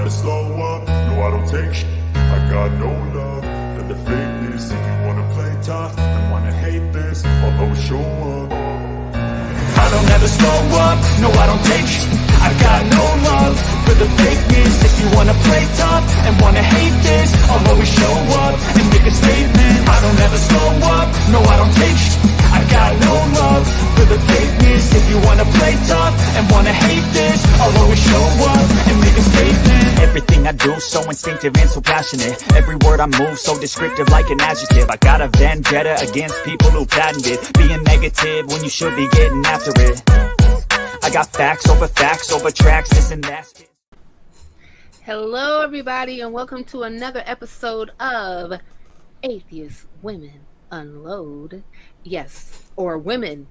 never slow up, no I don't take shit. I got no love for the fakeness. If you wanna play tough and wanna hate this, I'll always show up. I don't ever slow up, no I don't take shit. I got no love for the fakeness. If you wanna play tough and wanna hate this, I'll always show up and make a statement. I don't ever slow up, no I don't take shit. I got no love for the fakeness. If you wanna play tough and wanna hate this, I'll always show up and make a statement. Everything I do so instinctive and so passionate. Every word I move so descriptive like an adjective. I got a vendetta against people who patented being negative when you should be getting after it. I got facts over tracks, this and that. Hello everybody and welcome to another episode of Atheist Women Unload. Yes, or Women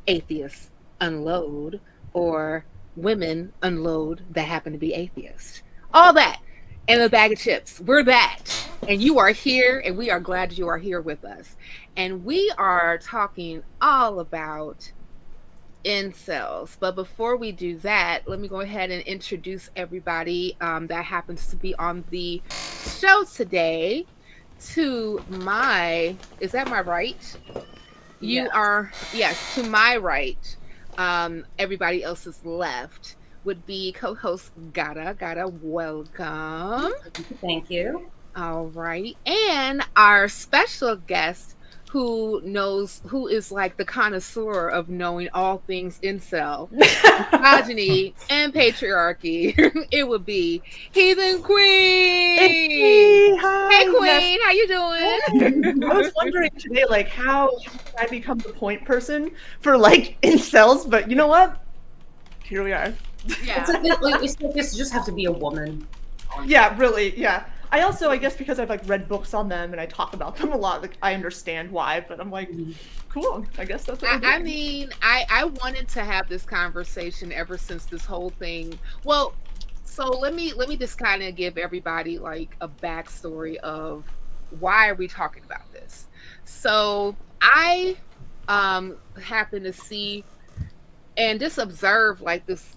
Atheists Unload, or Women Unload that happen to be atheists. All that and a bag of chips. We're that. And you are here, and we are glad you are here with us. And we are talking all about incels. But before we do that, let me go ahead and introduce everybody that happens to be on the show today. To my, is that my right? You are, yes, to my right. Everybody else's left would be co-host Ghada. Ghada, welcome. Thank you. All right. And our special guest who is like the connoisseur of knowing all things incel, misogyny, and patriarchy. It would be Heathen Queen. Hey, hi. Hey Queen, how you doing? I was wondering today, like, how I become the point person for like incels, but you know what? Here we are. Yeah. It's like this just have to be a woman. Yeah, really. Yeah. I guess because I've like read books on them and I talk about them a lot, like I understand why, but I'm like, cool. I guess that's what I mean, I wanted to have this conversation ever since this whole thing. Well, so let me just kind of give everybody like a backstory of why are we talking about this. So I happened to see and just observe like this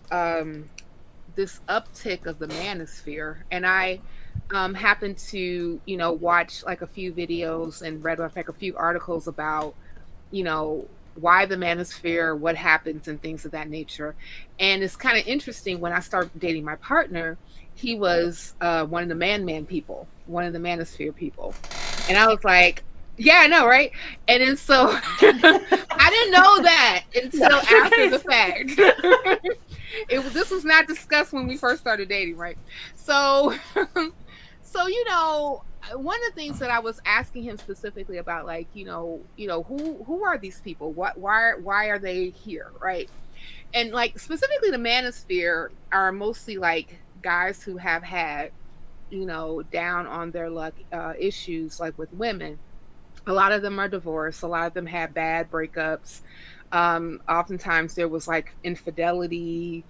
this uptick of the manosphere, and I happened to, watch like a few videos and read like a few articles about, why the manosphere, what happens and things of that nature. And it's kind of interesting, when I started dating my partner, he was one of the man people, one of the manosphere people. And I was like, yeah, I know, right? And then so I didn't know that until after the fact. This was not discussed when we first started dating, right? So one of the things that I was asking him specifically about, like, who are these people? Why are they here, right? And like specifically the manosphere are mostly like guys who have had, down on their luck issues like with women. A lot of them are divorced. A lot of them had bad breakups. Oftentimes there was like infidelity.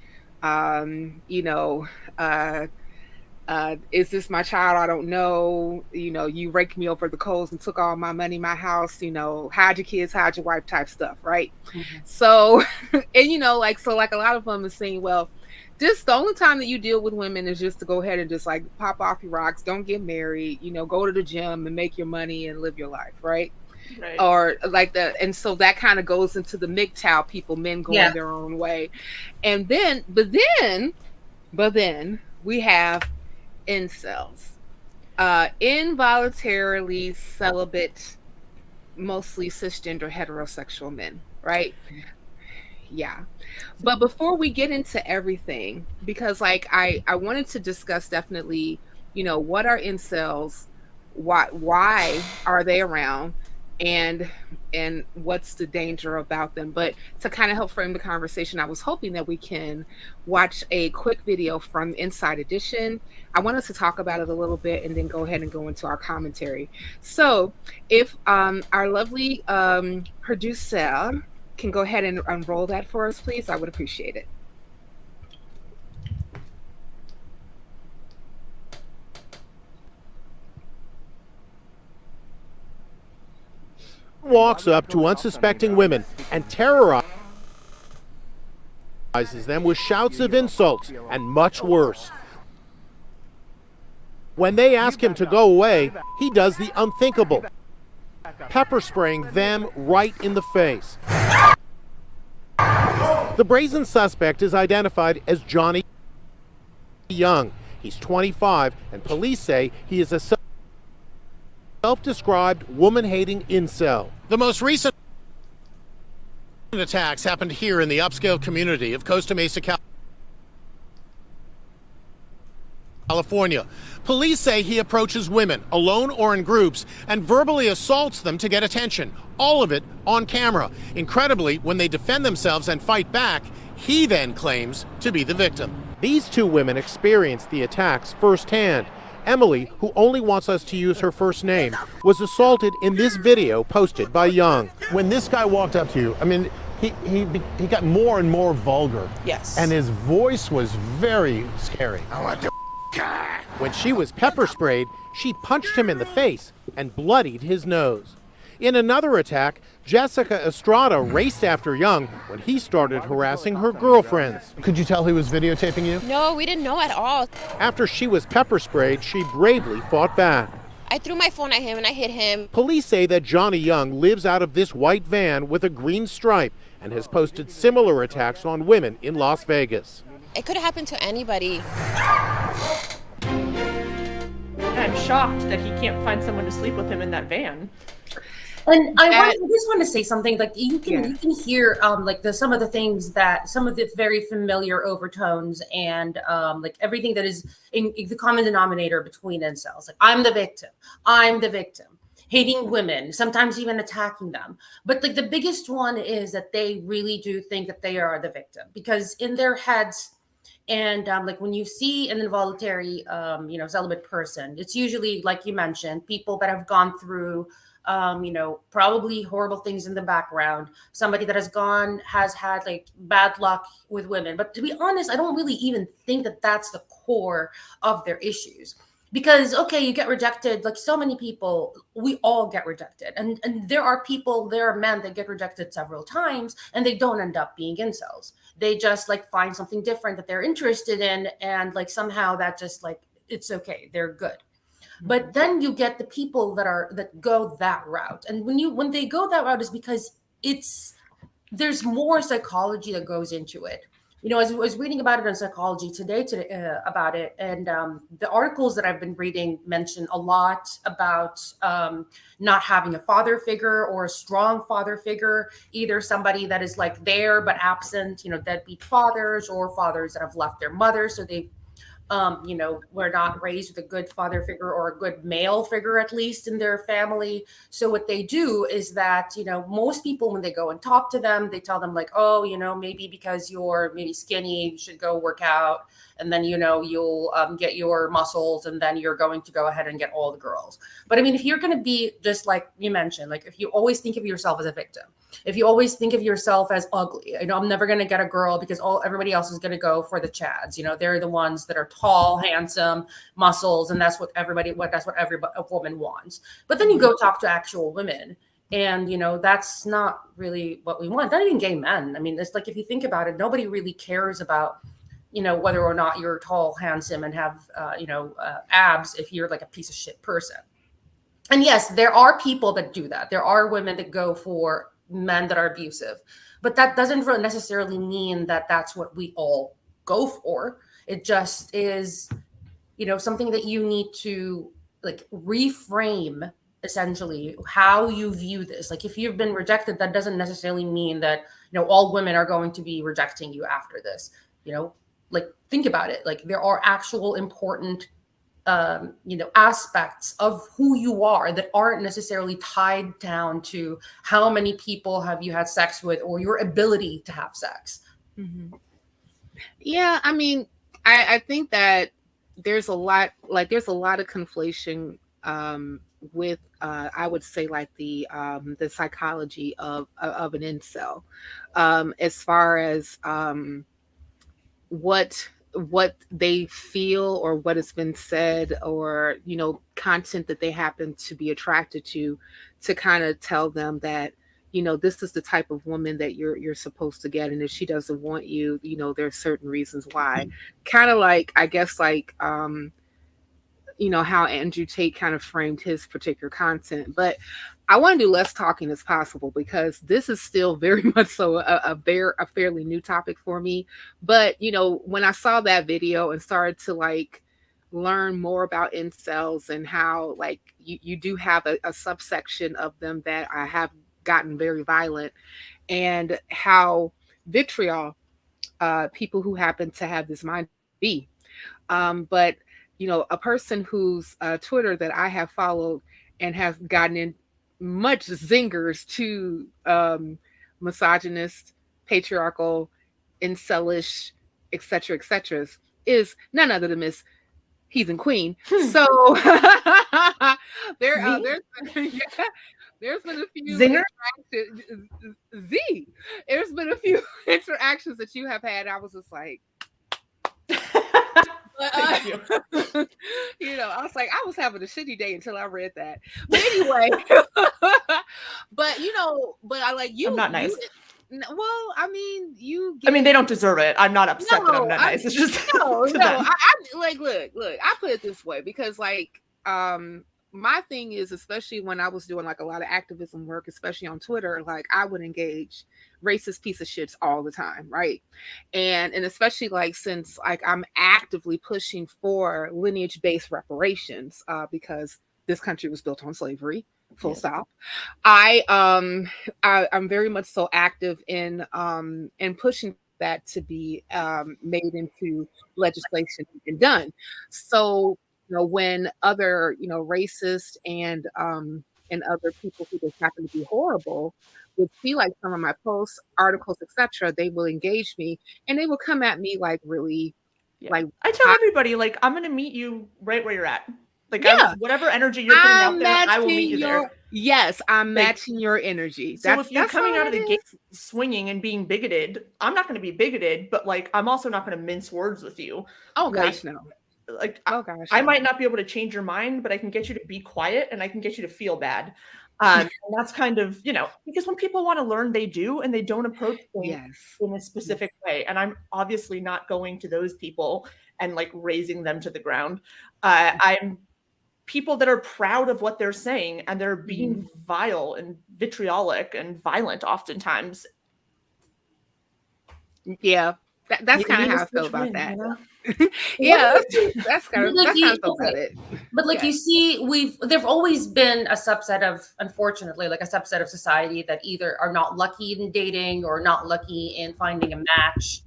Is this my child? I don't know. You raked me over the coals and took all my money, my house, hide your kids, hide your wife type stuff, right? Mm-hmm. So, and like a lot of them are saying, well, just the only time that you deal with women is just to go ahead and just like pop off your rocks, don't get married, go to the gym and make your money and live your life, right? Right. Or like that, and so that kind of goes into the MGTOW people, men going their own way. And then, but then we have incels, involuntarily celibate, mostly cisgender heterosexual men, right? Yeah. But before we get into everything, because like I wanted to discuss definitely, what are incels, why are they around, and what's the danger about them. But to kind of help frame the conversation, I was hoping that we can watch a quick video from Inside Edition. I want us to talk about it a little bit and then go ahead and go into our commentary. So if our lovely producer can go ahead and unroll that for us, please, I would appreciate it. Walks up to unsuspecting women and terrorizes them with shouts of insults and much worse. When they ask him to go away, he does the unthinkable, pepper spraying them right in the face. The brazen suspect is identified as Johnny Young. He's 25, and police say he is a self-described woman-hating incel. The most recent attacks happened here in the upscale community of Costa Mesa, California. Police say he approaches women, alone or in groups, and verbally assaults them to get attention. All of it on camera. Incredibly, when they defend themselves and fight back, he then claims to be the victim. These two women experienced the attacks firsthand. Emily, who only wants us to use her first name, was assaulted in this video posted by Young. When this guy walked up to you, I mean, he got more and more vulgar. Yes. And his voice was very scary. When she was pepper sprayed, she punched him in the face and bloodied his nose. In another attack, Jessica Estrada raced after Young when he started harassing her girlfriends. Could you tell he was videotaping you? No, we didn't know at all. After she was pepper sprayed, she bravely fought back. I threw my phone at him and I hit him. Police say that Johnny Young lives out of this white van with a green stripe and has posted similar attacks on women in Las Vegas. It could have happened to anybody. I'm shocked that he can't find someone to sleep with him in that van. And I just want to say something. Like you can hear like some of the things that some of the very familiar overtones and like everything that is in the common denominator between incels. Like I'm the victim, hating women, sometimes even attacking them. But like the biggest one is that they really do think that they are the victim because in their heads. And like when you see an involuntary, celibate person, it's usually, like you mentioned, people that have gone through, probably horrible things in the background. Somebody that has had like bad luck with women. But to be honest, I don't really even think that that's the core of their issues. Because, okay, you get rejected, like so many people, we all get rejected. And there are men that get rejected several times and they don't end up being incels. They just like find something different that they're interested in. And like somehow that just like, it's okay, they're good. But then you get the people that go that route. And when they go that route is because there's more psychology that goes into it. You know, I was reading about it on Psychology Today about it, and the articles that I've been reading mention a lot about not having a father figure or a strong father figure, either somebody that is like there but absent, deadbeat fathers or fathers that have left their mother, so they were not raised with a good father figure or a good male figure, at least in their family. So what they do is that, most people, when they go and talk to them, they tell them like, oh, maybe because you're maybe skinny, you should go work out. And then, you'll get your muscles and then you're going to go ahead and get all the girls. But I mean, if you're going to be just like you mentioned, like if you always think of yourself as a victim, if you always think of yourself as ugly, I'm never going to get a girl because everybody else is going to go for the chads. They're the ones that are tall, handsome, muscles, and that's what every woman wants. But then you go talk to actual women, and that's not really what we want. Not even gay men. I mean, it's like if you think about it, nobody really cares about whether or not you're tall, handsome, and have abs if you're like a piece of shit person. And yes, there are people that do that. There are women that go for men that are abusive, but that doesn't really necessarily mean that that's what we all go for. It just is, something that you need to like reframe essentially how you view this. Like if you've been rejected, that doesn't necessarily mean that, all women are going to be rejecting you after this, like think about it. Like there are actual important aspects of who you are that aren't necessarily tied down to how many people have you had sex with or your ability to have sex. Mm-hmm. Yeah, I mean, I think that there's a lot of conflation with I would say like the psychology of an incel, as far as what they feel or what has been said or content that they happen to be attracted to kind of tell them that this is the type of woman that you're supposed to get, and if she doesn't want you, there's certain reasons why. Kind of like, I guess, like how Andrew Tate kind of framed his particular content. But I want to do less talking as possible because this is still very much so a fairly new topic for me. But when I saw that video and started to like learn more about incels and how like you do have a subsection of them that I have gotten very violent, and how vitriol people who happen to have this mind be. But a person whose Twitter that I have followed and have gotten in much zingers to misogynist, patriarchal, incelish, etc., is none other than Miss Heathen Queen. So there's been a few Zinger? There's been a few interactions that you have had. I was just like, Thank you. I was like, I was having a shitty day until I read that. But anyway, but I like you. I'm not nice. Well, I mean, they don't deserve it. I'm not upset that I'm not nice. It's just no. to them. I like look. I put it this way because like my thing is, especially when I was doing like a lot of activism work, especially on Twitter, like I would engage racist piece of shits all the time, right? And especially like since like I'm actively pushing for lineage-based reparations because this country was built on slavery, full stop. I'm very much so active in pushing that to be made into legislation and done. So when other racist and other people who just happen to be horrible would see like some of my posts, articles, etc., they will engage me and they will come at me like really like I tell everybody like I'm gonna meet you right where you're at. Like whatever energy you're putting out there, I will meet you there. Yes, I'm matching your energy. So if you're coming out of the gate swinging and being bigoted, I'm not going to be bigoted, but like I'm also not going to mince words with you. Oh gosh, no. Like I might not be able to change your mind, but I can get you to be quiet and I can get you to feel bad. And that's kind of, because when people want to learn, they do, and they don't approach things in a specific way. And I'm obviously not going to those people and like raising them to the ground. I'm people that are proud of what they're saying and they're being vile and vitriolic and violent oftentimes. Yeah. That's kind of how I feel about that. Yeah, that's kind of feel about it. But like you see, there've always been a subset of, unfortunately, like a subset of society that either are not lucky in dating or not lucky in finding a match.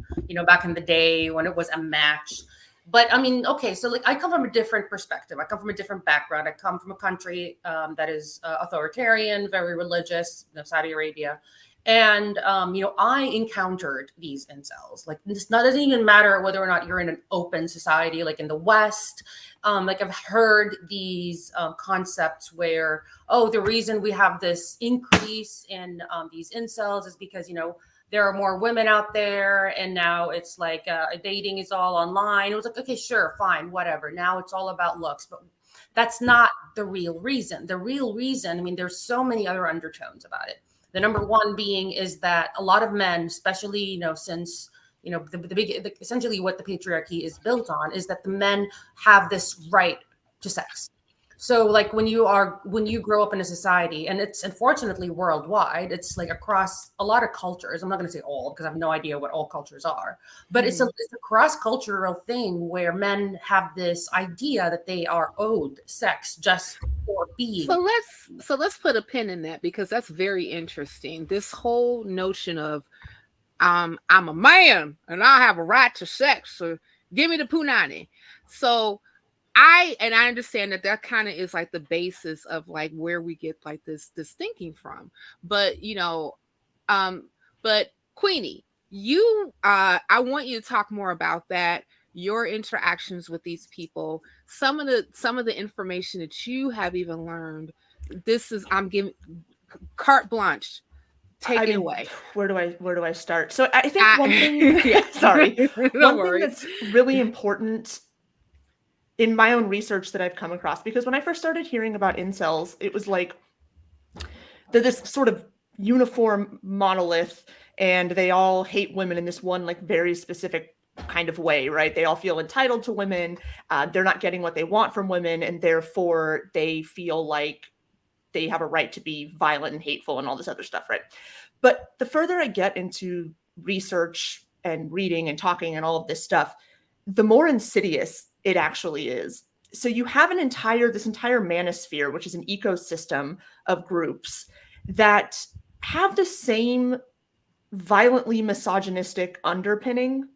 Back in the day when it was a match. But I mean, okay, so like I come from a different perspective. I come from a different background. I come from a country that is authoritarian, very religious, Saudi Arabia. And, I encountered these incels. Like, this doesn't even matter whether or not you're in an open society, like in the West. Like, I've heard these concepts where, the reason we have this increase in these incels is because, there are more women out there. And now it's like dating is all online. It was like, okay, sure, fine, whatever. Now it's all about looks. But that's not the real reason. The real reason, I mean, there's so many other undertones about it. The number one being is that a lot of men, especially, since, essentially what the patriarchy is built on is that the men have this right to sex. So like when you grow up in a society, and it's unfortunately worldwide, it's like across a lot of cultures. I'm not going to say all because I have no idea what all cultures are, but it's a cross-cultural thing where men have this idea that they are owed sex just for being. So let's put a pin in that because that's very interesting. This whole notion of I'm a man and I have a right to sex, so give me the punani. So I understand that kind of is like the basis of like where we get like this thinking from. But but Queenie, I want you to talk more about that, your interactions with these people, some of the information that you have even learned. I'm giving carte blanche. Take it away. Where do I start? So I think one thing sorry. One thing that's really important in my own research that I've come across, because when I first started hearing about incels, it was like they're this sort of uniform monolith and they all hate women in this one like very specific kind of way, right? They all feel entitled to women. They're not getting what they want from women, and therefore they feel like they have a right to be violent and hateful and all this other stuff, right? But the further I get into research and reading and talking and all of this stuff, the more insidious it actually is. So you have this entire manosphere, which is an ecosystem of groups that have the same violently misogynistic underpinning.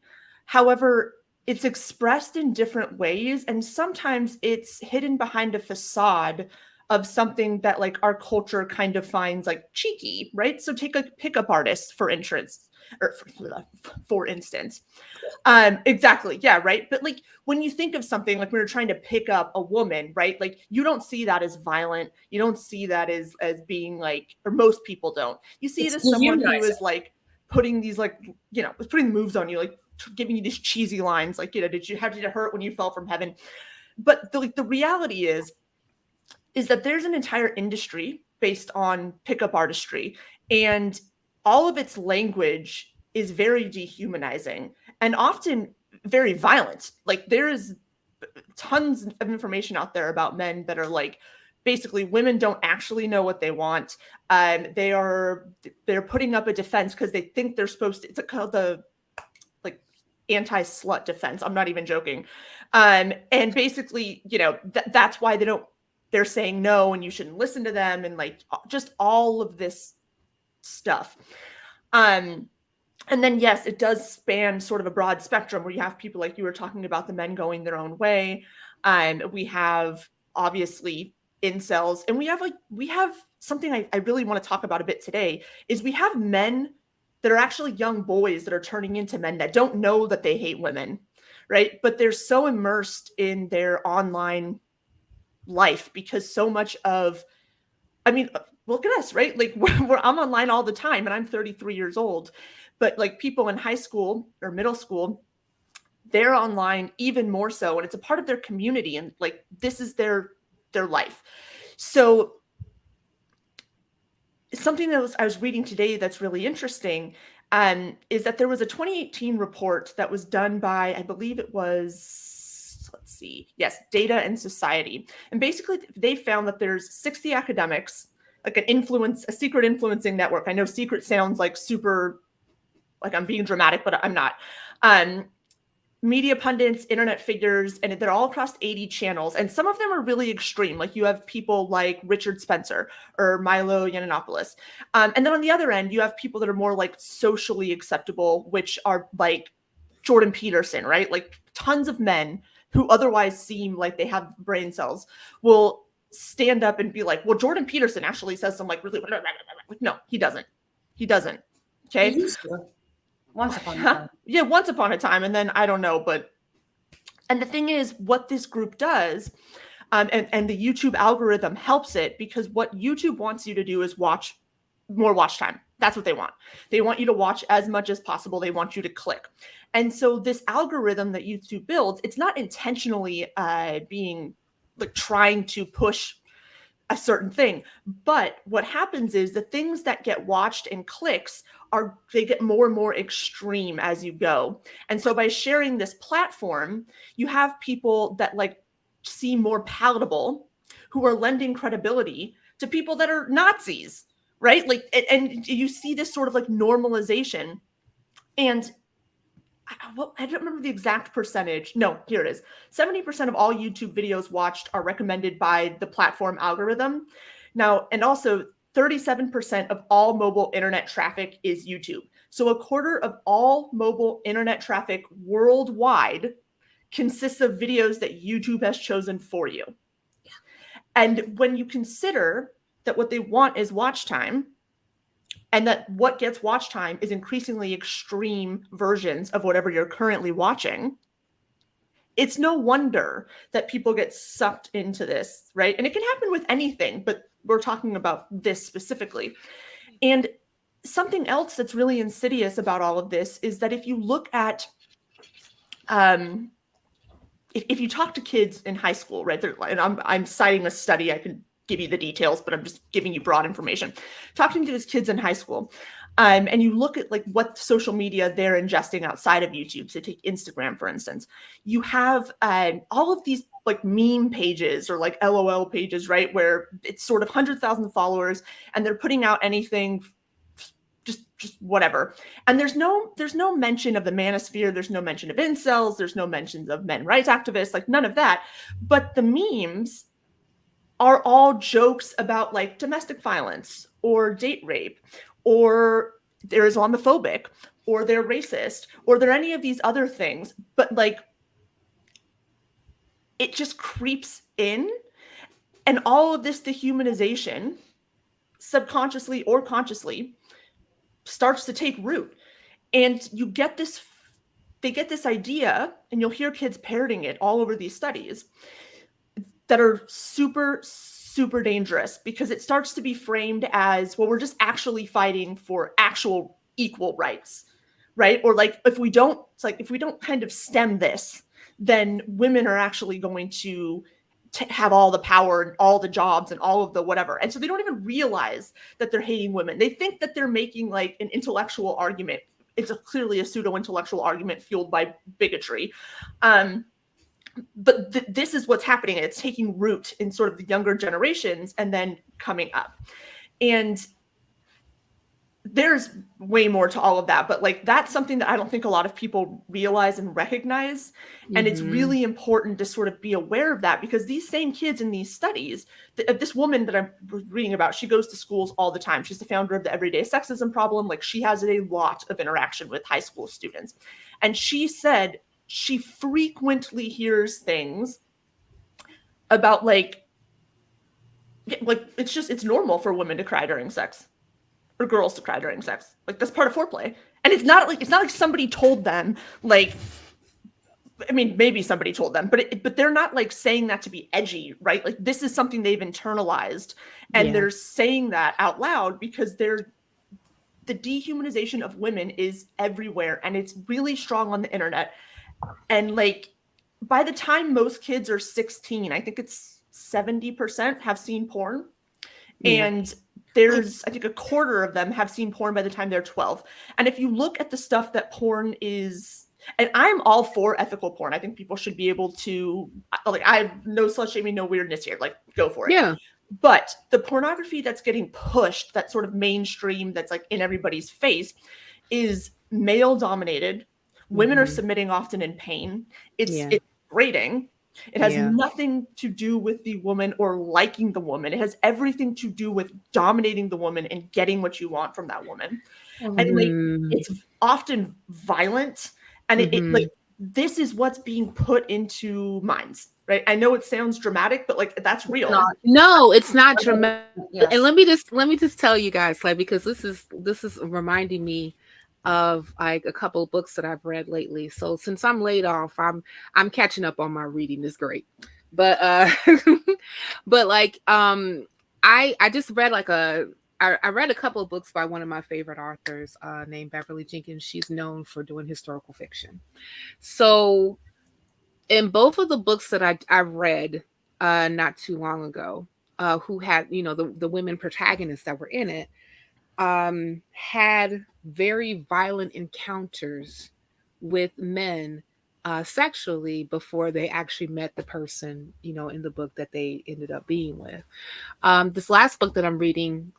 However, it's expressed in different ways, and sometimes it's hidden behind a facade of something that like our culture kind of finds like cheeky, right? So take a pickup artist for instance. Exactly. Yeah. Right. But like when you think of something like when you're trying to pick up a woman, right? Like you don't see that as violent. You don't see that as being like, or most people don't. You see it as someone who is like putting these like, putting moves on you, like giving you these cheesy lines, like, did it hurt when you fell from heaven? But the reality is that there's an entire industry based on pickup artistry, and all of its language is very dehumanizing and often very violent. Like there is tons of information out there about men that are like, basically women don't actually know what they want. They're putting up a defense because they think they're supposed to. It's called the like anti-slut defense. I'm not even joking. And basically, that's why they're saying no and you shouldn't listen to them, and like just all of this stuff. And then, yes, it does span sort of a broad spectrum where you have people like you were talking about, the men going their own way. We have obviously incels, and we have something I really want to talk about a bit today is we have men that are actually young boys that are turning into men that don't know that they hate women, right? But they're so immersed in their online life because so much of, look at us, right? Like I'm online all the time and I'm 33 years old, but like people in high school or middle school, they're online even more so. And it's a part of their community. And like, this is their life. So something that I was reading today that's really interesting is that there was a 2018 report that was done by, I believe it was, Data and Society. And basically they found that there's 60 academics, like a secret influencing network. I know secret sounds like super, like I'm being dramatic, but I'm not. Media pundits, internet figures, and they're all across 80 channels. And some of them are really extreme. Like you have people like Richard Spencer or Milo Yiannopoulos. And then on the other end, you have people that are more like socially acceptable, which are like Jordan Peterson, right? Like tons of men who otherwise seem like they have brain cells will stand up and be like, well, Jordan Peterson actually says some like really, no, he doesn't. Okay. Once upon a time. Yeah, once upon a time. And then I don't know, and the thing is what this group does, and the YouTube algorithm helps it, because what YouTube wants you to do is watch more watch time. That's what they want. They want you to watch as much as possible. They want you to click. And so this algorithm that YouTube builds, it's not intentionally being like trying to push a certain thing. But what happens is the things that get watched and clicks they get more and more extreme as you go. And so by sharing this platform, you have people that like seem more palatable, who are lending credibility to people that are Nazis, right? Like, and you see this sort of like normalization. And I don't remember the exact percentage. No, here it is. 70% of all YouTube videos watched are recommended by the platform algorithm. Now, and also 37% of all mobile internet traffic is YouTube. So a quarter of all mobile internet traffic worldwide consists of videos that YouTube has chosen for you. And when you consider that what they want is watch time, and that what gets watch time is increasingly extreme versions of whatever you're currently watching, it's no wonder that people get sucked into this, right? And it can happen with anything, but we're talking about this specifically. And something else that's really insidious about all of this is that if you look at, if you talk to kids in high school, right? And I'm citing a study, I can give you the details, but I'm just giving you broad information. Talking to these kids in high school, And you look at like what social media they're ingesting outside of YouTube. So take Instagram, for instance, you have all of these like meme pages or like LOL pages, right? Where it's sort of 100,000 followers and they're putting out anything, just whatever. And there's no mention of the manosphere. There's no mention of incels. There's no mentions of men rights activists, like none of that. But the memes are all jokes about like domestic violence or date rape, or they're Islamophobic, or they're racist, or they're any of these other things. But like, it just creeps in, and all of this dehumanization, subconsciously or consciously, starts to take root. And you get this, they get this idea, and you'll hear kids parroting it all over these studies that are super, super dangerous, because it starts to be framed as, well, we're just actually fighting for actual equal rights, right? Or like, if we don't kind of stem this, then women are actually going to have all the power and all the jobs and all of the whatever. And so they don't even realize that they're hating women. They think that they're making like an intellectual argument. It's clearly a pseudo-intellectual argument fueled by bigotry. But this is what's happening. And it's taking root in sort of the younger generations and then coming up. And there's way more to all of that, but like, that's something that I don't think a lot of people realize and recognize. And it's really important to sort of be aware of that, because these same kids in these studies, this woman that I'm reading about, she goes to schools all the time. She's the founder of the Everyday Sexism Problem. Like, she has a lot of interaction with high school students. And she said she frequently hears things about like it's normal for women to cry during sex, or girls to cry during sex. Like, that's part of foreplay. And it's not like somebody told them, like, I mean, maybe somebody told them, but they're not like saying that to be edgy, right? Like, this is something they've internalized, and they're saying that out loud because the dehumanization of women is everywhere, and it's really strong on the internet. And like, by the time most kids are 16, I think it's 70% have seen porn. And there's, I think, a quarter of them have seen porn by the time they're 12. And if you look at the stuff that porn is, and I'm all for ethical porn. I think people should be able to, like, I have no slut shaming, no weirdness here. Like, go for it. Yeah. But the pornography that's getting pushed, that sort of mainstream, that's like in everybody's face, is male dominated. Women are submitting often in pain. It's degrading. It has nothing to do with the woman or liking the woman. It has everything to do with dominating the woman and getting what you want from that woman. And like, it's often violent. And it like, this is what's being put into minds, right? I know it sounds dramatic, but like, that's real. No, it's not dramatic. And let me just tell you guys, like, because this is reminding me of like a couple of books that I've read lately. So since I'm laid off, I'm catching up on my reading. It's great. But but like I just read like I read a couple of books by one of my favorite authors named Beverly Jenkins. She's known for doing historical fiction. So in both of the books that I read not too long ago, who had, you know, the women protagonists that were in it, had very violent encounters with men sexually before they actually met the person, you know, in the book that they ended up being with. This last book that I'm reading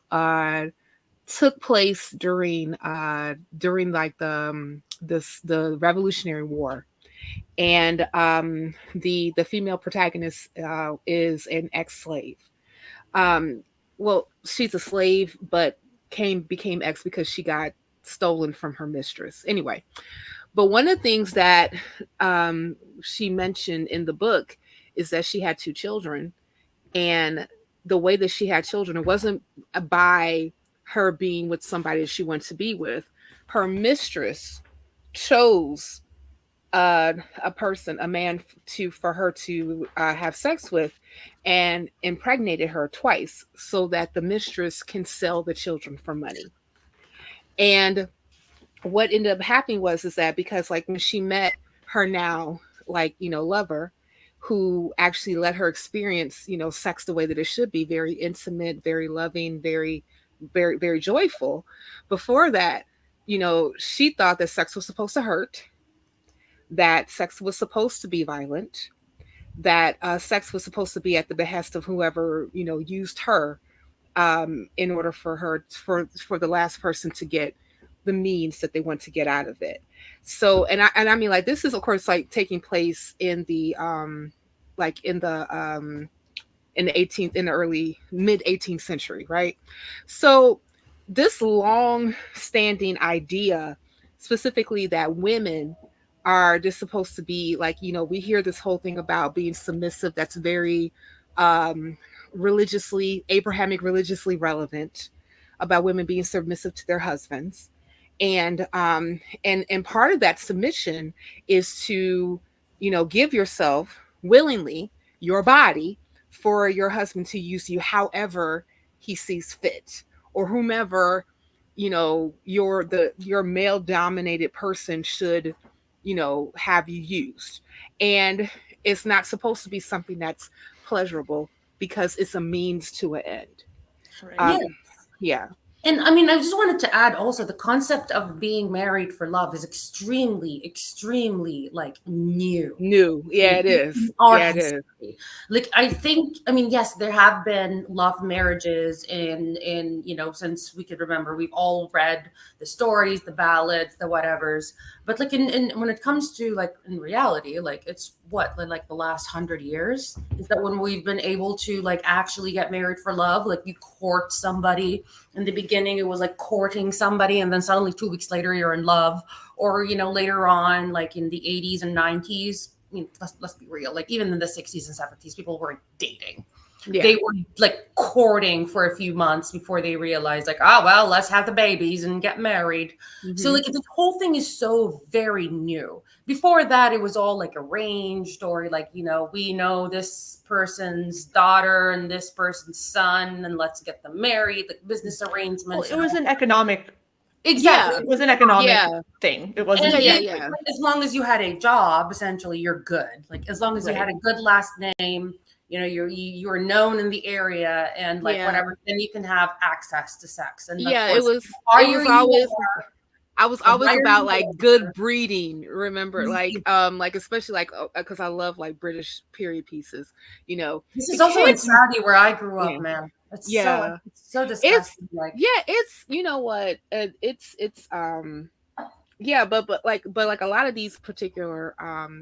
took place during like the Revolutionary War, and the female protagonist is an ex-slave. Well, she's a slave, but became ex because she got stolen from her mistress. Anyway, but one of the things that she mentioned in the book is that she had 2 children, and the way that she had children, it wasn't by her being with somebody that she wanted to be with. Her mistress chose a man for her to have sex with, and impregnated her twice so that the mistress can sell the children for money. And what ended up happening is that because like when she met her now, like, you know, lover, who actually let her experience, you know, sex the way that it should be, very intimate, very loving, very very, very joyful. Before that, she thought that sex was supposed to hurt, that sex was supposed to be violent, that sex was supposed to be at the behest of whoever, used her in order for the last person to get the means that they want to get out of it. So, and I mean, like, this is of course like taking place in the like in the 18th, in the early mid 18th century, right? So this long standing idea, specifically that women are just supposed to be like, we hear this whole thing about being submissive that's very Abrahamic religiously relevant, about women being submissive to their husbands. And part of that submission is to, give yourself willingly, your body, for your husband to use you however he sees fit, or whomever, your male dominated person should, have you used. And it's not supposed to be something that's pleasurable, because it's a means to an end. Right. Yeah. And I mean, I just wanted to add also, the concept of being married for love is extremely, extremely like new. Yeah, it is. Yeah, it is. Like, I think, I mean, yes, there have been love marriages in, since we could remember. We've all read the stories, the ballads, the whatevers. But like in when it comes to like in reality, like it's what, like the last 100 years is that when we've been able to like actually get married for love. Like, you court somebody. In the beginning, it was like courting somebody, and then suddenly 2 weeks later you're in love. Or later on, like in the 80s and 90s, I mean, let's be real, like even in the 60s and 70s, people weren't dating. Yeah. They were like courting for a few months before they realized, like, oh, well, let's have the babies and get married. Mm-hmm. So like the whole thing is so very new. Before that, it was all like arranged, or like, we know this person's daughter and this person's son, and let's get them married, like business arrangements. Well, it was an economic. Exactly. Yeah, it was an economic thing. It wasn't. As long as you had a job, essentially, you're good. Like, as long as you had a good last name, you were known in the area, and like whatever, then you can have access to sex. And it was always. I was always about like good breeding. Remember, like especially like, because I love like British period pieces. This is also in Saudi where I grew up, man. It's so disgusting. It's but like a lot of these particular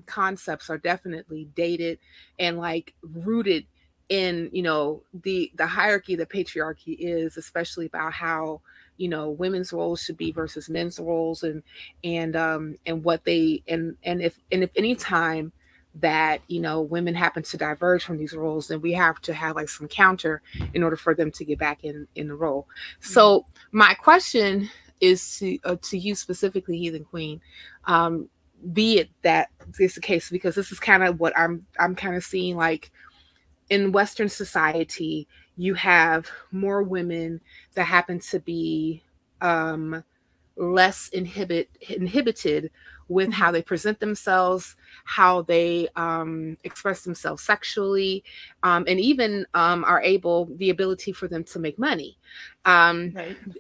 concepts are definitely dated and like rooted in the hierarchy, the patriarchy is, especially about how women's roles should be versus men's roles, and what they and if any time that women happen to diverge from these roles, then we have to have like some counter in order for them to get back in the role. So my question is to you specifically, Heathen Queen, be it that is the case, because this is kind of what I'm kind of seeing, like in Western society, you have more women that happen to be less inhibited with how they present themselves, how they express themselves sexually, and even are the ability for them to make money.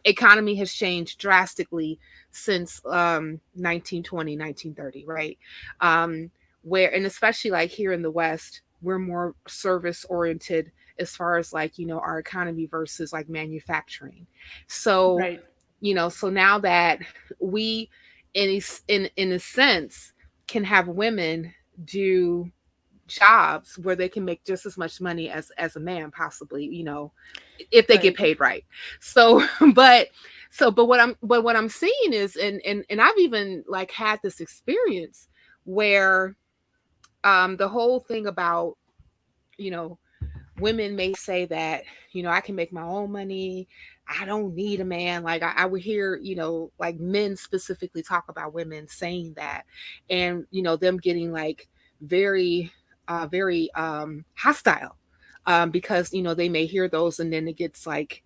Economy has changed drastically since 1920, 1930, right? And especially like here in the West, we're more service oriented as far as like, our economy versus like manufacturing. So, so now that we, in a sense, can have women do jobs where they can make just as much money as a man, possibly, if they get paid right. So, but what I'm seeing is, and I've even like had this experience where the whole thing about, women may say that, I can make my own money. I don't need a man. Like I would hear, like men specifically talk about women saying that, and, them getting like very hostile because, they may hear those, and then it gets like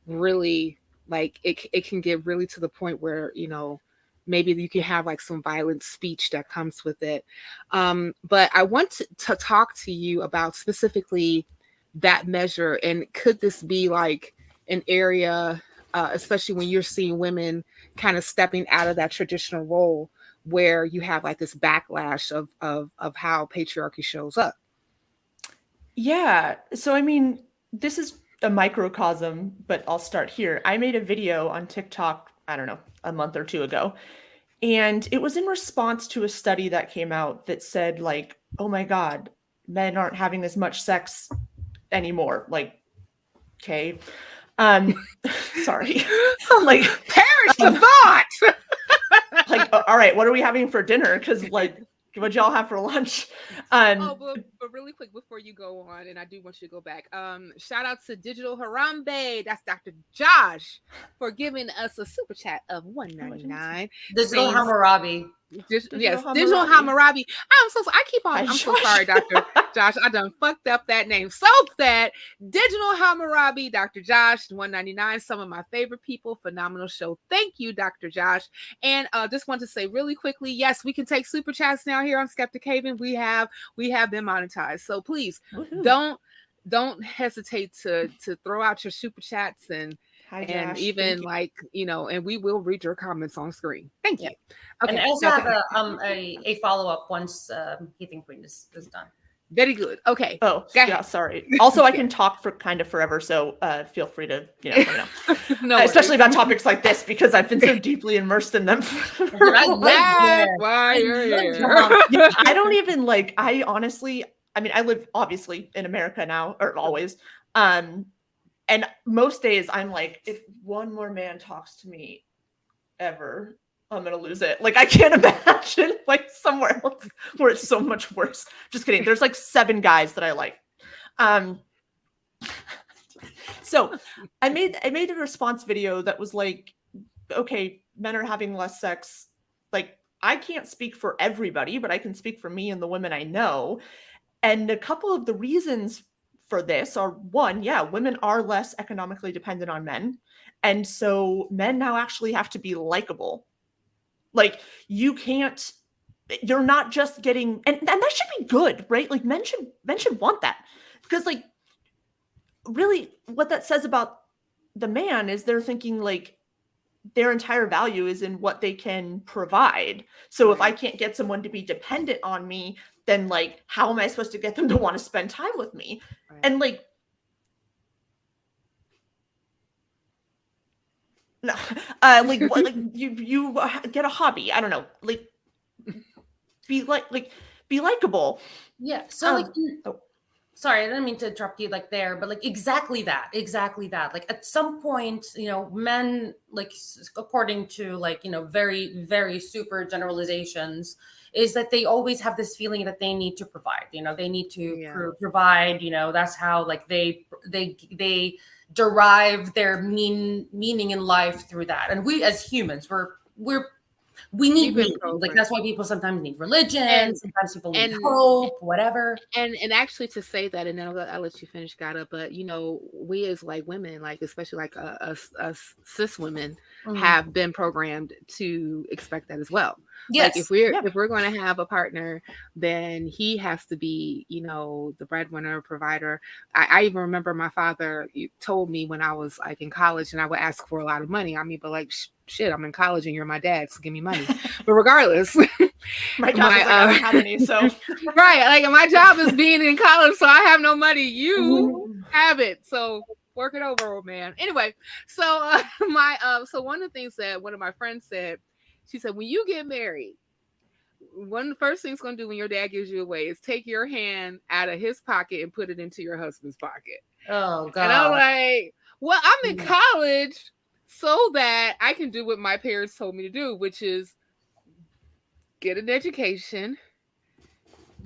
really like it can get really to the point where, maybe you can have like some violent speech that comes with it. But I want to talk to you about specifically that measure, and could this be like an area especially when you're seeing women kind of stepping out of that traditional role where you have like this backlash of how patriarchy shows up. Yeah. So, I mean, this is a microcosm, but I'll start here. I made a video on TikTok, I don't know, a month or two ago. And it was in response to a study that came out that said, like, oh my God, men aren't having as much sex anymore. Like, okay. Sorry. Like, perish the thought. Like, all right, what are we having for dinner? Because, like, what y'all have for lunch? But really quick before you go on, and I do want you to go back. Shout out to Digital Harambe, that's Dr. Josh, for giving us a super chat of $1.99. Digital Hammurabi. Digital Hammurabi. I'm so sorry, Dr. Josh. I done fucked up that name. So that Digital Hammurabi, Dr. Josh, $1.99. Some of my favorite people. Phenomenal show. Thank you, Dr. Josh. And just want to say really quickly, yes, we can take super chats now here on Skeptic Haven. We have been monetized. So please don't hesitate to throw out your super chats and even like, and we will read your comments on screen. Thank you. Okay. And I also have a follow-up once Heathen Queen is done. Very good. Okay. Oh, yeah, sorry. Also, I can talk for kind of forever, so feel free to, no especially about topics like this, because I've been so deeply immersed in them. I don't even I honestly, I mean, I live obviously in America now, or always. And most days I'm like, if one more man talks to me ever, I'm going to lose it. Like, I can't imagine like somewhere else where it's so much worse. Just kidding. There's like 7 guys that I like. So I made a response video that was like, okay, men are having less sex. Like, I can't speak for everybody, but I can speak for me and the women I know. And a couple of the reasons for this are, one, yeah, women are less economically dependent on men. And so men now actually have to be likable. Like, you're not just getting, and that should be good, right? Like, men should want that, because like, really what that says about the man is they're thinking like their entire value is in what they can provide. So if I can't get someone to be dependent on me, then like, how am I supposed to get them to want to spend time with me? Right. And like, no, like you get a hobby. I don't know, like be likable. Yeah. So sorry, I didn't mean to interrupt you like there, but like exactly that. Like at some point, men, like according to like, very, very super generalizations, is that they always have this feeling that they need to provide, they need to provide, that's how like they derive their meaning in life through that. And we as humans, we need meaning. Like, that's why people sometimes need religion, sometimes people need hope, whatever. And actually, to say that, and then I'll let you finish, Ghada, but we as like women, like especially like us cis women, have been programmed to expect that as well. Yes. Like if we're going to have a partner, then he has to be, the breadwinner, provider. I even remember my father told me when I was like in college and I would ask for a lot of money. I mean, but like, shit, I'm in college and you're my dad, so give me money. But regardless, my job is like, I don't have any, so right, like my job is being in college, so I have no money. You have it, so work it over, old man. Anyway, so so one of the things that one of my friends said, she said, when you get married, one of the first things going to do when your dad gives you away is take your hand out of his pocket and put it into your husband's pocket. Oh God! And I'm like, well, I'm in college so that I can do what my parents told me to do, which is get an education,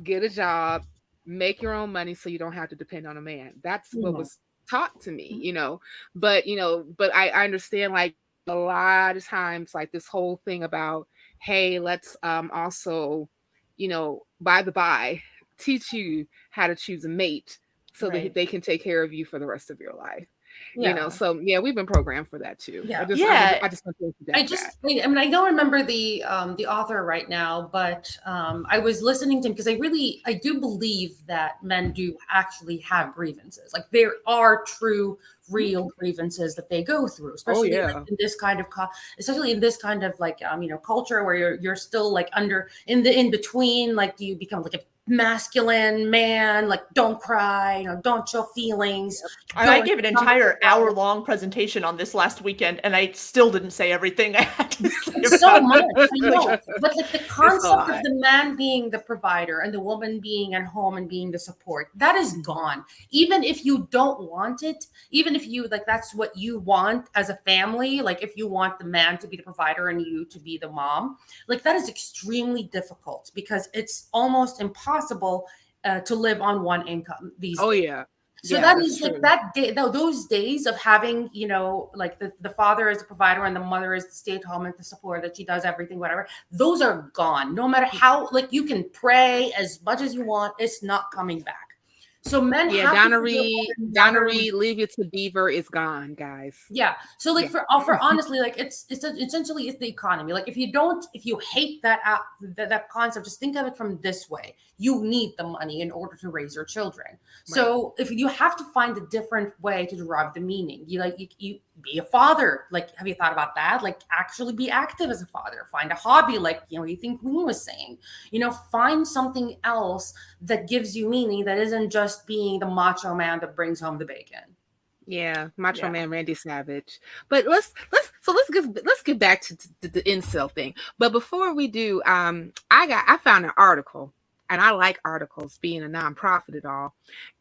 get a job, make your own money so you don't have to depend on a man. That's what was taught to me, but I understand like a lot of times like this whole thing about, hey, let's also, by the by, teach you how to choose a mate so that they can take care of you for the rest of your life. You know, so yeah, we've been programmed for that too. Yeah. I just want to interject that. I mean, I don't remember the author right now, but I was listening to him because I do believe that men do actually have grievances. Like there are true, real grievances that they go through, especially like in this kind of like culture where you're still like in between. Like, do you become like a masculine man, like don't cry, don't show feelings. I gave an entire hour-long presentation on this last weekend, and I still didn't say everything I had to say. So much, I know. But like the concept of the man being the provider and the woman being at home and being the support, that is gone. Even if you don't want it, even if you like that's what you want as a family, like if you want the man to be the provider and you to be the mom, like that is extremely difficult because it's almost impossible to live on one income these days. So that is true. Like that day, those days of having, like the father as the provider and the mother as the stay-at-home and the support that she does everything, whatever, those are gone. No matter how, like you can pray as much as you want, it's not coming back. So men have Donna Reed, Leave It to Beaver is gone, guys. Yeah. So like for honestly, like it's essentially it's the economy. Like if you hate that concept, just think of it from this way. You need the money in order to raise your children. Right. So if you have to find a different way to derive the meaning, you be a father. Like, have you thought about that? Like actually be active as a father, find a hobby. Like, Heathen Queen was saying, find something else that gives you meaning that isn't just being the macho man that brings home the bacon. Yeah, Macho Man Randy Savage. But let's get back to the incel thing. But before we do, I found an article, and I like articles being a nonprofit at all.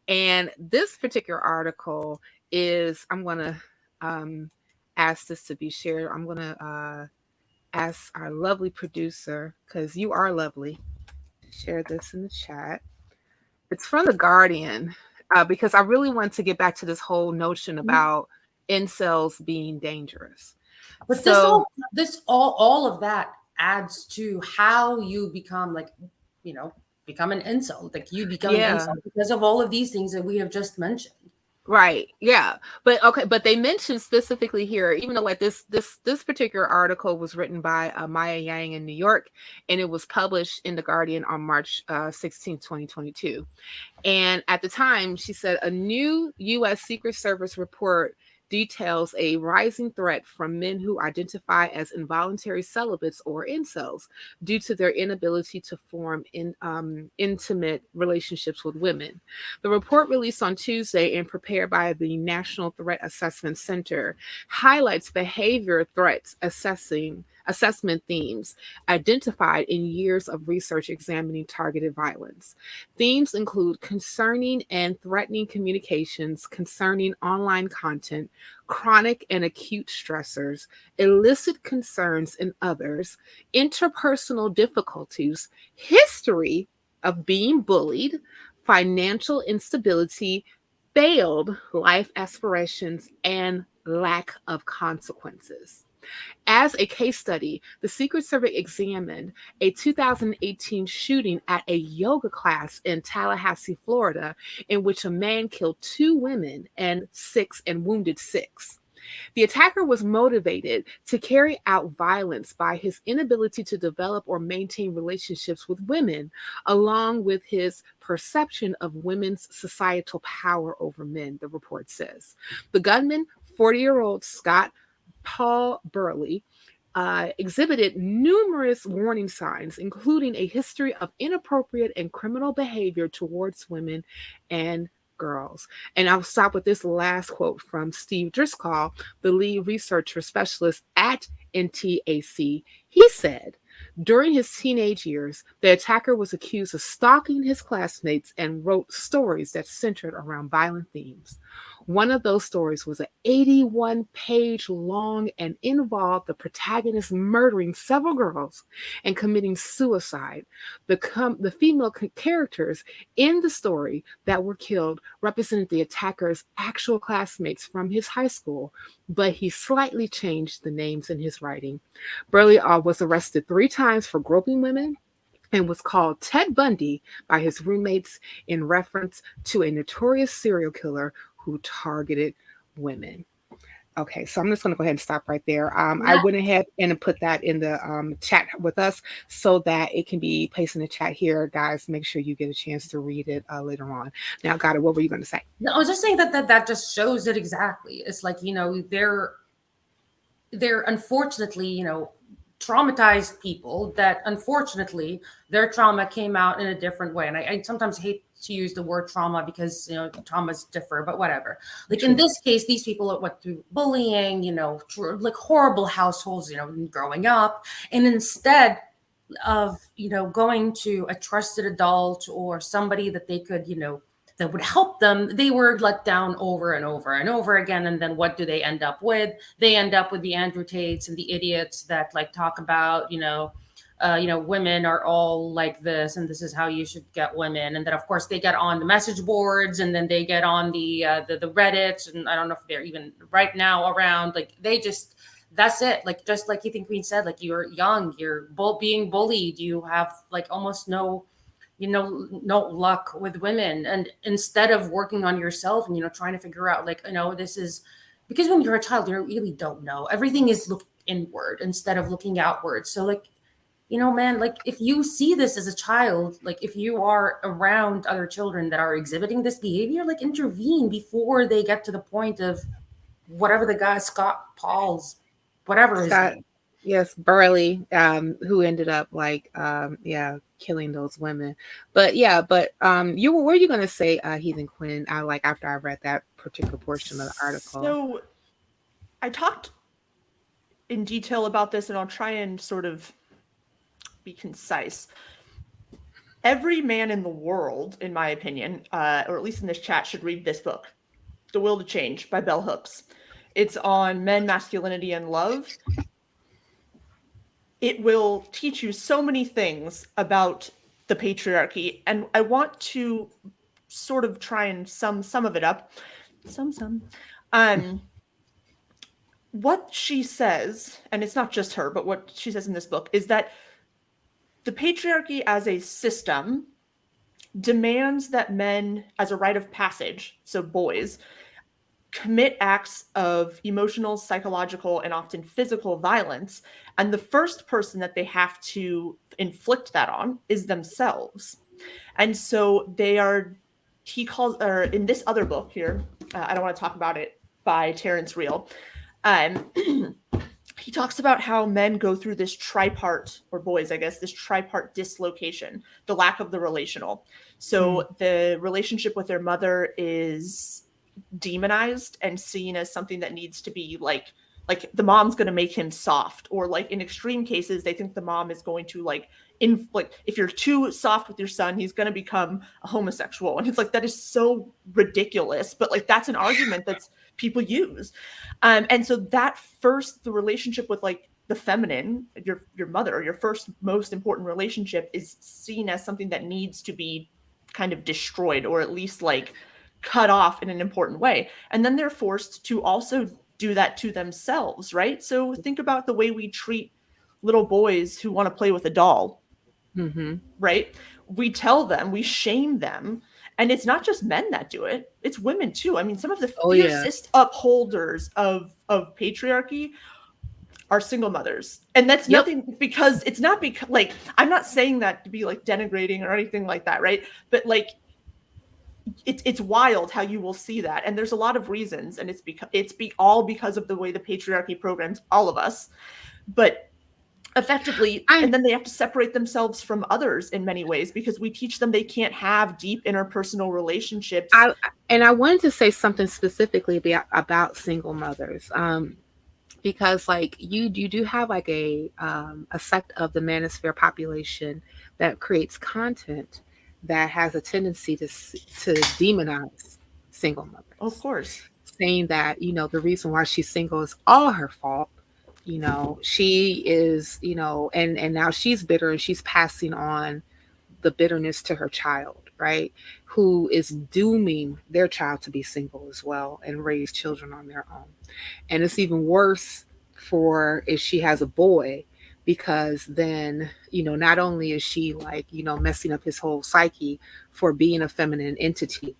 And this particular article is, I'm gonna ask this to be shared. I'm gonna ask our lovely producer, because you are lovely, share this in the chat. It's from The Guardian. Because I really want to get back to this whole notion about incels being dangerous. But all of that adds to how you become become an incel. Like you become an incel because of all of these things that we have just mentioned. Right. Yeah. But they mentioned specifically here, even though like this particular article was written by Maya Yang in New York, and it was published in The Guardian on March 16, 2022. And at the time, she said a new U.S. Secret Service report details a rising threat from men who identify as involuntary celibates or incels due to their inability to form intimate relationships with women. The report, released on Tuesday and prepared by the National Threat Assessment Center, highlights behavior threats assessment themes identified in years of research examining targeted violence. Themes include concerning and threatening communications concerning online content, chronic and acute stressors, illicit concerns in others, interpersonal difficulties, history of being bullied, financial instability, failed life aspirations, and lack of consequences. As a case study, the Secret Service examined a 2018 shooting at a yoga class in Tallahassee, Florida, in which a man killed 2 women and wounded 6. The attacker was motivated to carry out violence by his inability to develop or maintain relationships with women, along with his perception of women's societal power over men, the report says. The gunman, 40-year-old Scott Paul Burley, exhibited numerous warning signs, including a history of inappropriate and criminal behavior towards women and girls. And I'll stop with this last quote from Steve Driscoll, the lead researcher specialist at NTAC. He said, during his teenage years, the attacker was accused of stalking his classmates and wrote stories that centered around violent themes. One of those stories was an 81-page long and involved the protagonist murdering several girls and committing suicide. The female characters in the story that were killed represented the attacker's actual classmates from his high school, but he slightly changed the names in his writing. Burley was arrested 3 times for groping women and was called Ted Bundy by his roommates in reference to a notorious serial killer who targeted women. Okay, so I'm just going to go ahead and stop right there. I went ahead and put that in the chat with us so that it can be placed in the chat here. Guys, make sure you get a chance to read it later on. Now, Ghada, what were you going to say? No, I was just saying that just shows it exactly. It's like, they're unfortunately, traumatized people that unfortunately their trauma came out in a different way. And I sometimes hate to use the word trauma because traumas differ, but whatever. Like in this case, these people went through bullying, like horrible households, growing up, and instead of going to a trusted adult or somebody that they could that would help them, they were let down over and over and over again. And then what do they end up with? They end up with the Andrew Tates and the idiots that like talk about women are all like this, and this is how you should get women. And then of course they get on the message boards, and then they get on the Reddit, and I don't know if they're even right now around. Like that's it. Like just like Heathen Queen said, like you're young, you're being bullied, you have like almost no luck with women, and instead of working on yourself and trying to figure out like this is because when you're a child you really don't know, everything is look inward instead of looking outward. So like man, like if you see this as a child, like if you are around other children that are exhibiting this behavior, like intervene before they get to the point of whatever the guy Scott Paul's whatever his name. Yes, Burley, who ended up like killing those women. But you were you going to say, Heathen Queen? After I read that particular portion of the article. So I talked in detail about this, and I'll try and sort of be concise. Every man in the world, in my opinion, or at least in this chat, should read this book, The Will to Change by Bell Hooks. It's on men, masculinity, and love. It will teach you so many things about the patriarchy, and I want to sort of try and sum some of it up. What she says, and it's not just her, but what she says in this book is that the patriarchy as a system demands that men, as a rite of passage, so boys, commit acts of emotional, psychological, and often physical violence. And the first person that they have to inflict that on is themselves. And so he calls, or in this other book here, I don't want to talk about it, by Terrence Real, he talks about how men go through this tripart, or boys, I guess, this tripart dislocation, the lack of the relational. So the relationship with their mother is demonized and seen as something that needs to be like the mom's going to make him soft, or like in extreme cases they think the mom is going to if you're too soft with your son, he's going to become a homosexual. And it's like, that is so ridiculous, but like that's an argument that's people use. And so that the relationship with like the feminine, your mother, your first most important relationship, is seen as something that needs to be kind of destroyed, or at least like cut off in an important way. And then they're forced to also do that to themselves, right? So think about the way we treat little boys who want to play with a doll, right? We tell them, we shame them. And it's not just men that do it, it's women too. I mean, some of the fiercest upholders of patriarchy are single mothers. And that's nothing, because it's not because like, I'm not saying that to be like denigrating or anything like that, right? But like, it's wild how you will see that, and there's a lot of reasons, and it's all because of the way the patriarchy programs all of us, but effectively, and then they have to separate themselves from others in many ways, because we teach them they can't have deep interpersonal relationships. I wanted to say something specifically about single mothers, because like you do have like a sect of the manosphere population that creates content that has a tendency to demonize single mothers. Of course. Saying that, the reason why she's single is all her fault. She is, and now she's bitter, and she's passing on the bitterness to her child, right? Who is dooming their child to be single as well and raise children on their own. And it's even worse for if she has a boy, because then, not only is she like, messing up his whole psyche for being a feminine entity,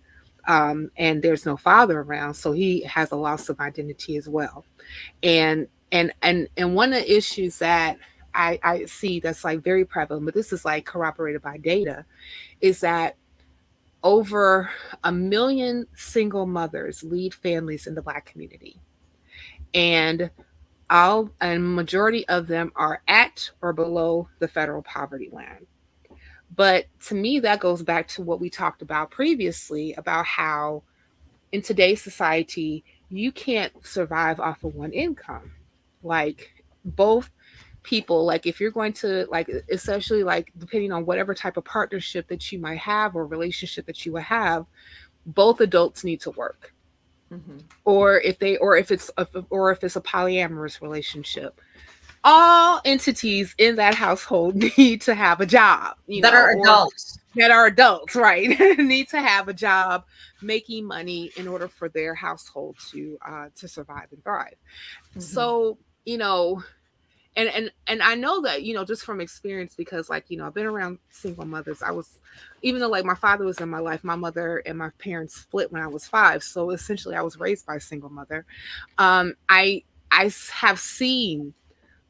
and there's no father around, so he has a loss of identity as well. And one of the issues that I see that's like very prevalent, but this is like corroborated by data, is that over 1 million single mothers lead families in the Black community, and majority of them are at or below the federal poverty line. But to me, that goes back to what we talked about previously about how in today's society, you can't survive off of one income. Like both people, like if you're going to, like, especially like depending on whatever type of partnership that you might have or relationship that you would have, both adults need to work. Mm-hmm. Or if it's a polyamorous relationship, all entities in that household need to have a job, are adults, right? Need to have a job making money in order for their household to survive and thrive. Mm-hmm. So, and I know that, just from experience, because like, I've been around single mothers. Even though like my father was in my life, my mother and my parents split when I was 5. So essentially I was raised by a single mother. I have seen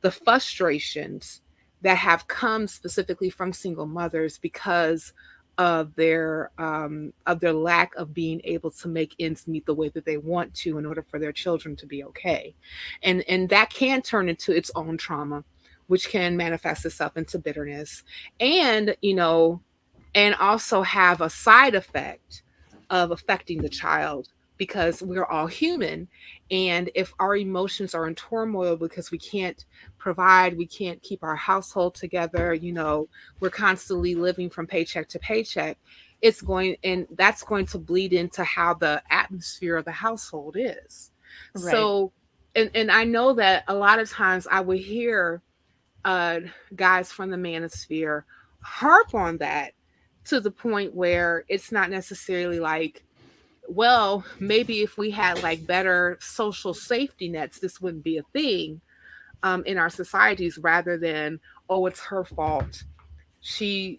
the frustrations that have come specifically from single mothers because of their lack of being able to make ends meet the way that they want to in order for their children to be okay. And that can turn into its own trauma, which can manifest itself into bitterness and, and also have a side effect of affecting the child, because we're all human. And if our emotions are in turmoil because we can't provide, we can't keep our household together, we're constantly living from paycheck to paycheck, that's going to bleed into how the atmosphere of the household is. Right. So, and I know that a lot of times I would hear guys from the manosphere harp on that to the point where it's not necessarily like, well, maybe if we had like better social safety nets, this wouldn't be a thing in our societies, rather than, oh, it's her fault. She,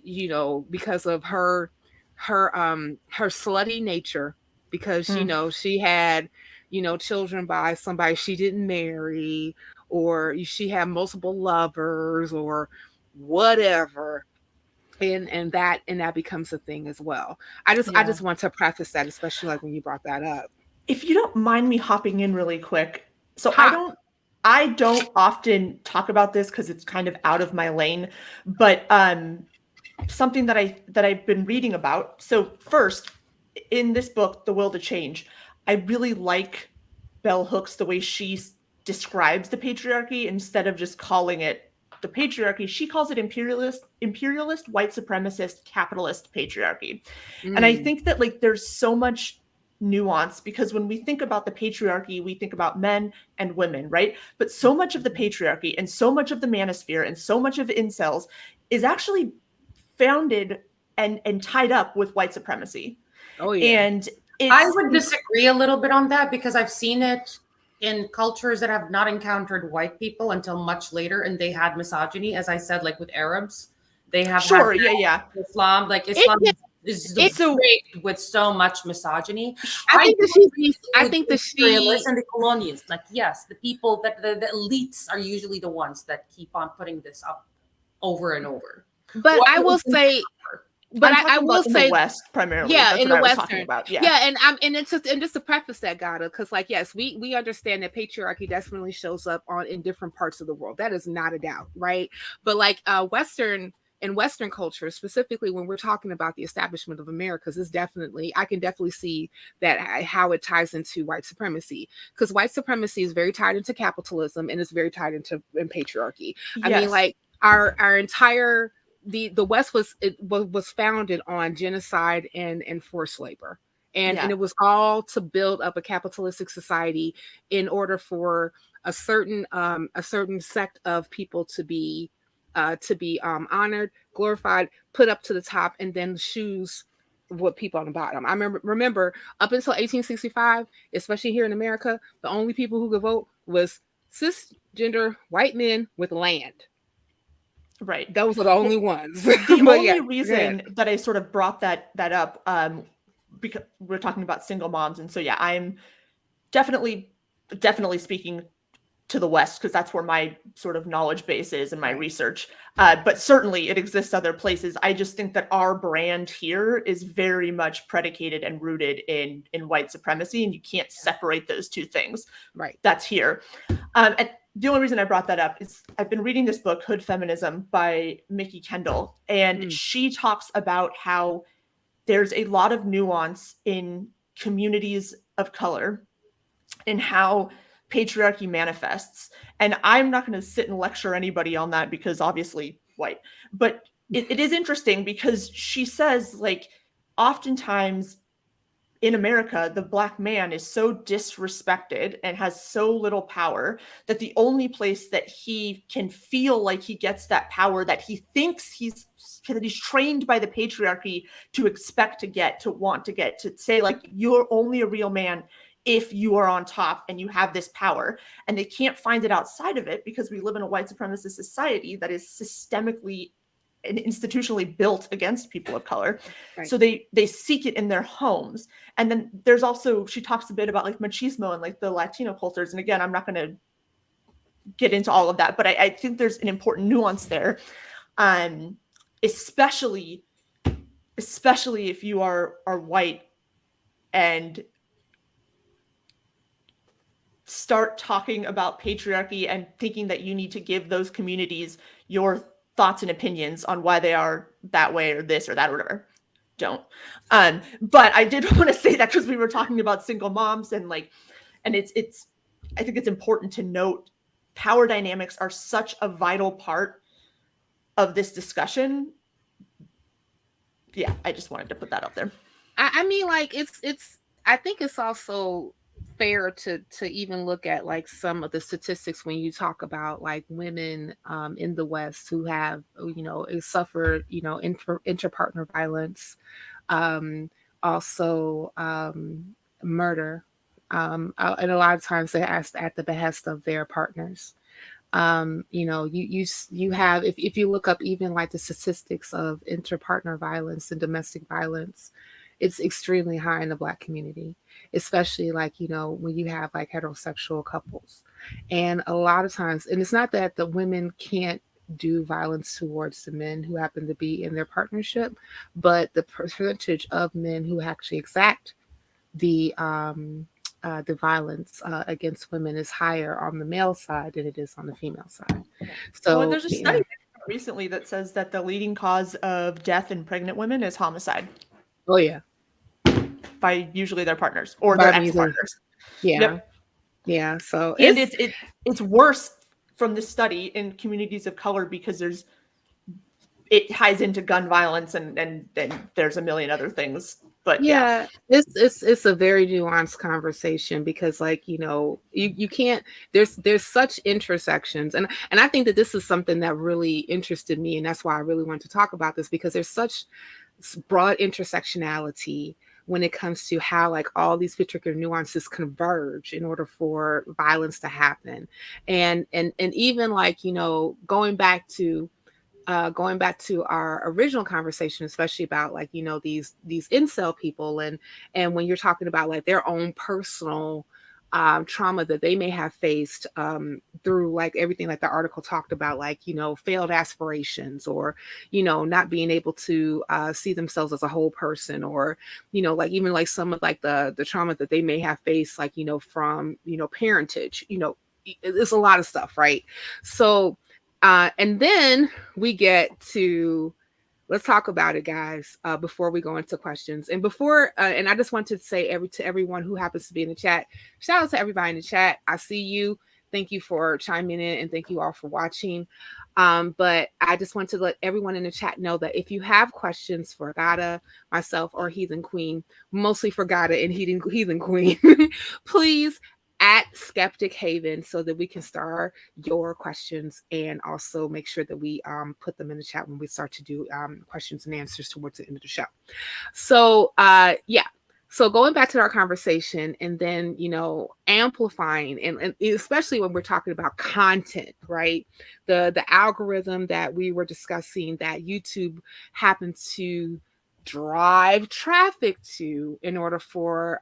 because of her slutty nature, because, she had, children by somebody she didn't marry, or she had multiple lovers or whatever. And that becomes a thing as well. I just want to preface that, especially like when you brought that up. If you don't mind me hopping in really quick. So I don't often talk about this because it's kind of out of my lane, but something that I've been reading about. So first, in this book, The Will to Change, I really like Bell Hooks, the way she describes the patriarchy. Instead of just calling it the patriarchy, she calls it imperialist, white supremacist, capitalist patriarchy. And I think that like there's so much nuance, because when we think about the patriarchy, we think about men and women, right? But so much of the patriarchy and so much of the manosphere and so much of incels is actually founded and tied up with white supremacy. Oh yeah. And I would disagree a little bit on that, because I've seen it in cultures that have not encountered white people until much later, and they had misogyny, as I said, like with Arabs, they have Islam, like Islam is raped with so much misogyny. I think the imperialists and the colonialists, like, yes, the people that the elites are usually the ones that keep on putting this up over and over. But I will say, I will say, the West primarily. Yeah, that's in what the I was Western. talking about. Yeah, and just to preface that, Ghada, because like, yes, we understand that patriarchy definitely shows up in different parts of the world. That is not a doubt, right? But like Western culture, specifically when we're talking about the establishment of Americas, I can definitely see that how it ties into white supremacy, because white supremacy is very tied into capitalism and it's very tied into patriarchy. Yes. I mean, like our entire the West was founded on genocide and forced labor. And it was all to build up a capitalistic society in order for a certain sect of people to be honored, glorified, put up to the top, and then choose what people on the bottom. I remember up until 1865, especially here in America, the only people who could vote was cisgender white men with land. Right. Those are the only ones. The only reason that I sort of brought that up, because we're talking about single moms. And so, yeah, I'm definitely speaking to the West, because that's where my sort of knowledge base is and my research. But certainly it exists other places. I just think that our brand here is very much predicated and rooted in white supremacy, and you can't separate those two things. Right. That's here. And the only reason I brought that up is I've been reading this book, Hood Feminism, by Mickey Kendall, and she talks about how there's a lot of nuance in communities of color and how patriarchy manifests. And I'm not going to sit and lecture anybody on that, because obviously white, but it is interesting because she says, like, oftentimes in America, the Black man is so disrespected and has so little power that the only place that he can feel like he gets that power that he thinks he's trained by the patriarchy to expect to get, to want to get, to say, like, you're only a real man if you are on top and you have this power. And they can't find it outside of it because we live in a white supremacist society that is systemically and institutionally built against people of color. Right. So they seek it in their homes. And then there's also, she talks a bit about like machismo and like the Latino cultures. And again, I'm not going to get into all of that, but I think there's an important nuance there. Especially if you are white and start talking about patriarchy and thinking that you need to give those communities your thoughts and opinions on why they are that way or this or that or whatever. Don't. But I did want to say that because we were talking about single moms and like, and it's I think it's important to note power dynamics are such a vital part of this discussion. Yeah, I just wanted to put that out there. I mean, like it's I think it's also fair to even look at like some of the statistics when you talk about like women in the West who have, you know, suffered, you know, interpartner violence, also murder, and a lot of times they're asked at the behest of their partners. You know, you have, if you look up even like the statistics of interpartner violence and domestic violence, it's extremely high in the Black community, especially like, you know, when you have like heterosexual couples. And a lot of times, and it's not that the women can't do violence towards the men who happen to be in their partnership, but the percentage of men who actually exact the violence against women is higher on the male side than it is on the female side. So well, there's a study recently that says that the leading cause of death in pregnant women is homicide. Oh yeah, by usually their partners or their ex-partners. Yeah, yep. Yeah. So and it's worse from this study in communities of color because it ties into gun violence and then there's a million other things. But yeah, it's a very nuanced conversation because, like, you know, you can't. There's such intersections, and I think that this is something that really interested me, and that's why I really wanted to talk about this, because there's such broad intersectionality when it comes to how like all these particular nuances converge in order for violence to happen, and even like, you know, going back to our original conversation, especially about like, you know, these incel people, and when you're talking about like their own personal trauma that they may have faced through like everything like the article talked about, like, you know, failed aspirations, or, you know, not being able to see themselves as a whole person, or, you know, like even like some of like the trauma that they may have faced, like, you know, from, you know, parentage, you know, it's a lot of stuff, right? So and then we get to, let's talk about it, guys, before we go into questions. And before, and I just want to say to everyone who happens to be in the chat, shout out to everybody in the chat. I see you. Thank you for chiming in, and thank you all for watching. But I just want to let everyone in the chat know that if you have questions for Ghada, myself, or Heathen Queen, mostly for Ghada and Heathen Queen, please at Skeptic Haven so that we can start your questions, and also make sure that we put them in the chat when we start to do questions and answers towards the end of the show. So yeah, so going back to our conversation, and then, you know, amplifying, and especially when we're talking about content, right? The algorithm that we were discussing that YouTube happens to drive traffic to in order for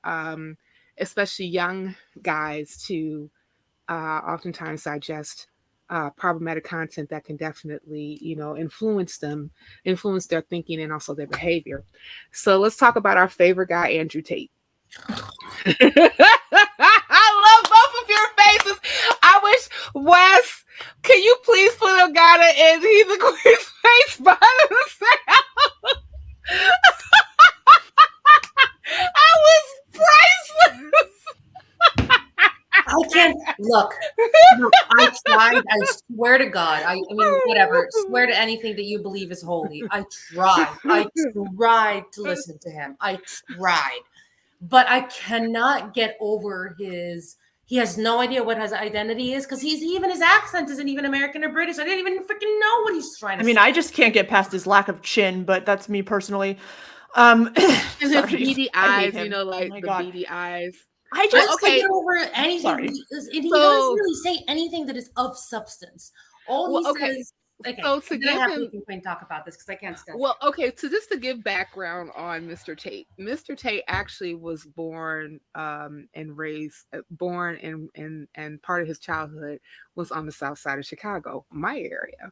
especially young guys to oftentimes digest problematic content that can definitely, influence their thinking and also their behavior. So let's talk about our favorite guy, Andrew Tate. I love both of your faces. I wish, Wes, can you please put a Ghada in Heathen Queen's face behind the sound? I was priceless. I can't look. I tried. I swear to God. I mean, whatever. Swear to anything that you believe is holy. I tried. I tried to listen to him. I tried, but I cannot get over his. He has no idea what his identity is because even his accent isn't even American or British. I didn't even freaking know what he's trying to say. I just can't get past his lack of chin, but that's me personally. And his beady eyes, like the beady eyes. I just can't get over anything. Sorry. He doesn't really say anything that is of substance. All he says. Okay, so to give him, we can talk about this because I can't stand. Well, okay, so just to give background on Mr. Tate. Mr. Tate actually was born and raised, and part of his childhood was on the south side of Chicago, my area.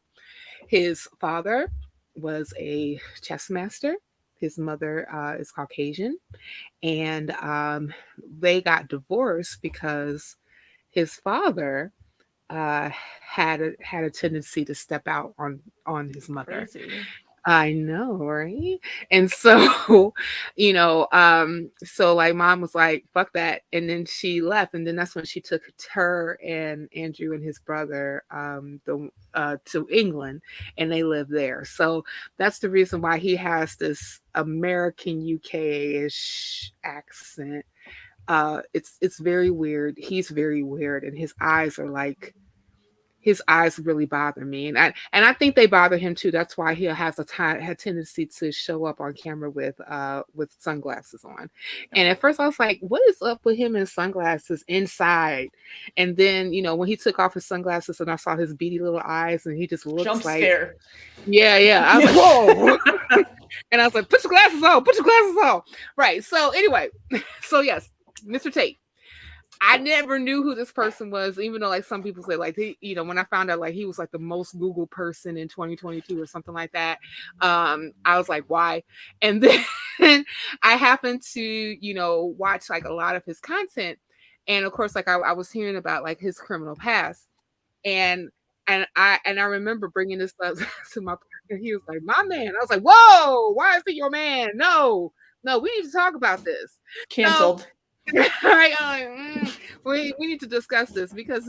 His father was a chess master. His mother is Caucasian, and they got divorced because his father had a tendency to step out on his mother. Crazy. I know, right? And so, so like mom was like, fuck that. And then she left. And then that's when she took her and Andrew and his brother to England, and they live there. So that's the reason why he has this American UK-ish accent. It's very weird. He's very weird, and his eyes really bother me, and I think they bother him too. That's why he has a tendency to show up on camera with sunglasses on. And at first I was like, what is up with him in sunglasses inside? And then when he took off his sunglasses and I saw his beady little eyes, and he just looks jump like scare. Yeah. I was like, whoa. And I was like, put your glasses on. Right. So anyway, so yes, Mr. Tate. I never knew who this person was, even though like some people say like he, when I found out like he was like the most Googled person in 2022 or something like that, I was like, why? And then I happened to watch like a lot of his content, and of course like I was hearing about like his criminal past, and I remember bringing this up to my partner. He was like, my man. I was like, whoa, why is he your man? No, we need to talk about this. Canceled. Right, we need to discuss this because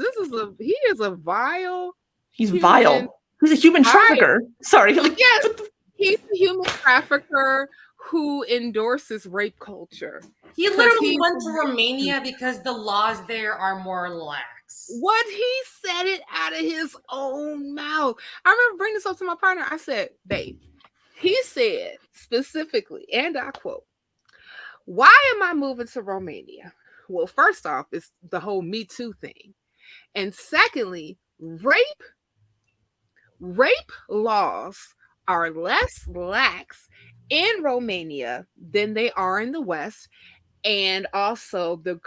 he is a vile. He's vile. He's a human trafficker. Sorry. Yes, he's a human trafficker who endorses rape culture. He literally went to Romania because the laws there are more lax. What he said it out of his own mouth. I remember bringing this up to my partner. I said, babe, he said specifically, and I quote, why am I moving to Romania? Well, first off, it's the whole Me Too thing. And secondly, rape laws are less lax in Romania than they are in the West. And also the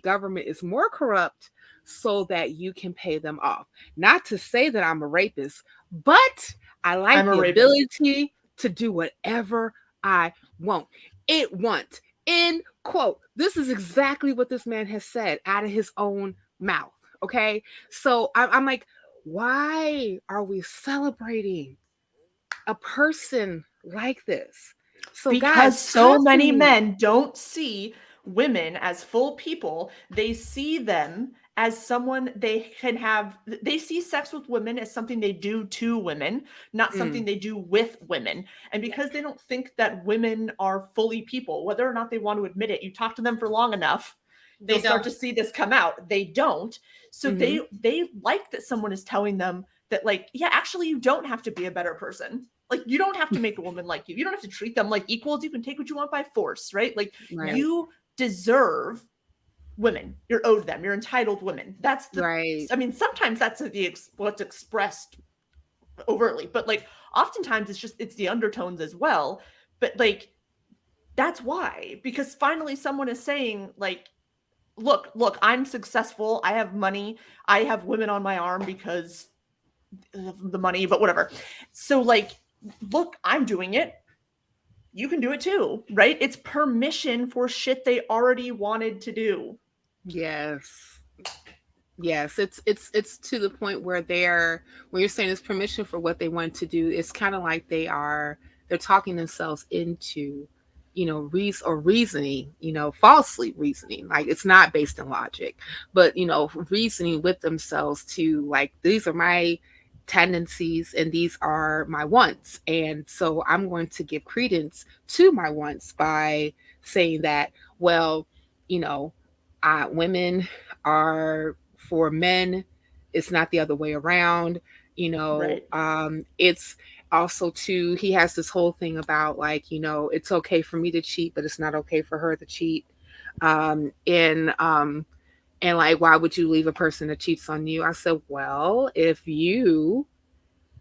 government is more corrupt so that you can pay them off. Not to say that I'm a rapist, but I like the ability to do whatever I want. End quote. This is exactly what this man has said out of his own mouth. Okay. So I'm like, why are we celebrating a person like this? So because guys, so many men don't see women as full people. They see them as someone they see sex with women as something they do to women, not something they do with women. And because they don't think that women are fully people, whether or not they want to admit it, you talk to them for long enough, they'll start to see this come out. They don't. So they like that someone is telling them that like, yeah, actually you don't have to be a better person. Like you don't have to make a woman like you. You don't have to treat them like equals. You can take what you want by force, right? Like you deserve women. You're owed them. You're entitled women. That's the right. I mean, sometimes that's what's expressed overtly, but like oftentimes it's the undertones as well. But like, that's why, because finally someone is saying like, look, I'm successful. I have money. I have women on my arm because of the money, but whatever. So like, look, I'm doing it. You can do it too, right? It's permission for shit they already wanted to do. Yes. Yes, it's to the point where when you're saying it's permission for what they want to do, it's kind of like they're talking themselves into, reasoning, falsely reasoning. Like it's not based in logic, but reasoning with themselves to like, these are my tendencies and these are my wants. And so I'm going to give credence to my wants by saying that, well, women are for men. It's not the other way around. Right. It's also too, he has this whole thing about like, it's okay for me to cheat, but it's not okay for her to cheat. And like, why would you leave a person that cheats on you? I said, well, if you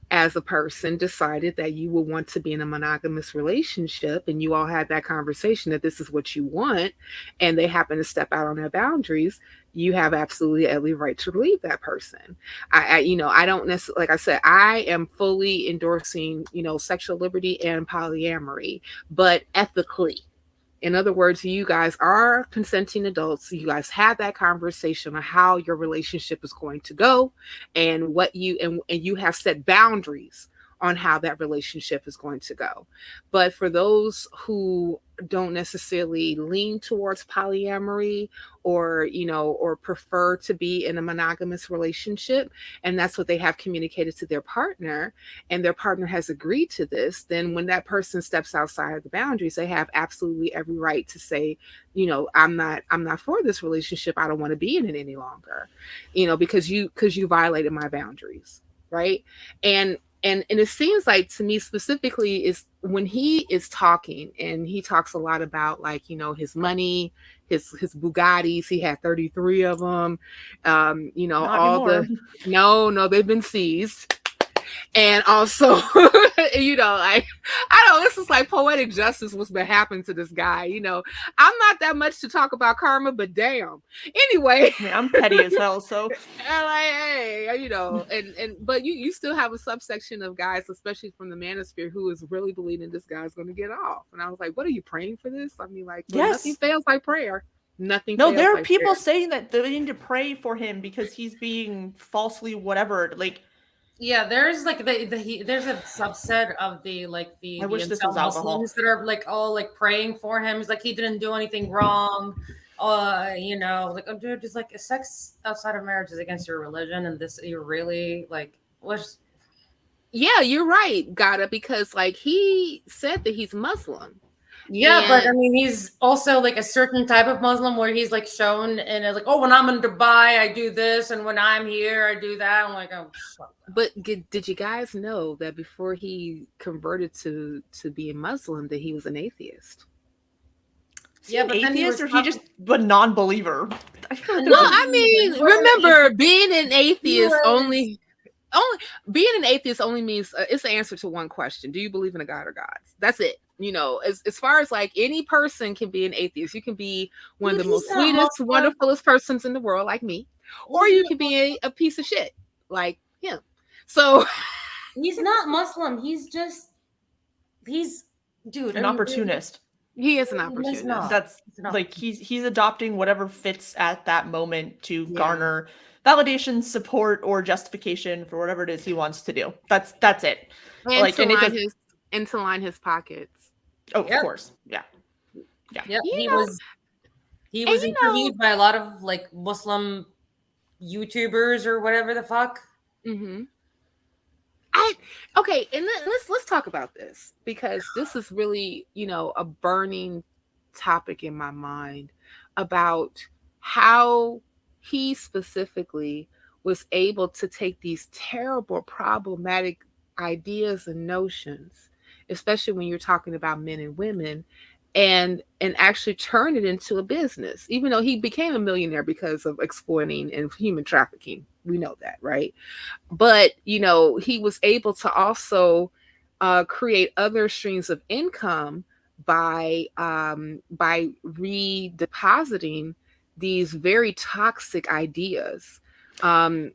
as a person decided that you would want to be in a monogamous relationship and you all had that conversation that this is what you want, and they happen to step out on their boundaries, you have absolutely every right to leave that person. I don't necessarily, like I said, I am fully endorsing, sexual liberty and polyamory, but ethically. In other words, you guys are consenting adults. You guys have that conversation on how your relationship is going to go and what and you have set boundaries on how that relationship is going to go. But for those who don't necessarily lean towards polyamory or prefer to be in a monogamous relationship, and that's what they have communicated to their partner, and their partner has agreed to this, then when that person steps outside of the boundaries, they have absolutely every right to say, I'm not for this relationship. I don't want to be in it any longer, because you violated my boundaries, right? And it seems like to me specifically is when he is talking, and he talks a lot about like, his money, his Bugattis. He had 33 of them. Not all anymore. No, they've been seized. And also, I don't know, this is like poetic justice what's been happening to this guy. I'm not that much to talk about karma, but damn. Anyway. I mean, I'm petty as hell, so. And like, hey, but you still have a subsection of guys, especially from the manosphere, who is really believing this guy's going to get off. And I was like, what are you praying for this? I mean, like, well, yes. Nothing fails like prayer. Nothing. No, there are like people prayer. saying that they need to pray for him because he's being falsely whatever. Like, yeah, there's like there's a subset of the I wish this was alcohol. Muslims that are like all like praying for him. It's like he didn't do anything wrong. Like, oh, dude, just like sex outside of marriage is against your religion, and this you really like was. Yeah, you're right, Ghada, because like he said that he's Muslim. Yeah, but I mean, he's also like a certain type of Muslim where he's like shown and like, oh, when I'm in Dubai, I do this, and when I'm here, I do that. I'm like, oh. But did you guys know that before he converted to being Muslim, that he was an atheist? Yeah, but atheist, or he just a non-believer? No, I mean, remember, being an atheist only means it's the answer to one question: do you believe in a God or gods? That's it. As far as like any person can be an atheist, you can be one of the most sweetest, wonderfulest persons in the world, like me, or you can be a piece of shit like him. So he's not Muslim. He's an opportunist. He is an opportunist. That's like he's adopting whatever fits at that moment to garner validation, support, or justification for whatever it is he wants to do. That's it. And like, to line his pockets. Oh, of course. Yeah. Yep. He was interviewed by a lot of like Muslim YouTubers or whatever the fuck. Mm-hmm. Okay, and let's talk about this, because this is really, a burning topic in my mind about how he specifically was able to take these terrible, problematic ideas and notions, especially when you're talking about men and women, and actually turn it into a business, even though he became a millionaire because of exploiting and human trafficking. We know that, right? But, he was able to also create other streams of income by redepositing these very toxic ideas. And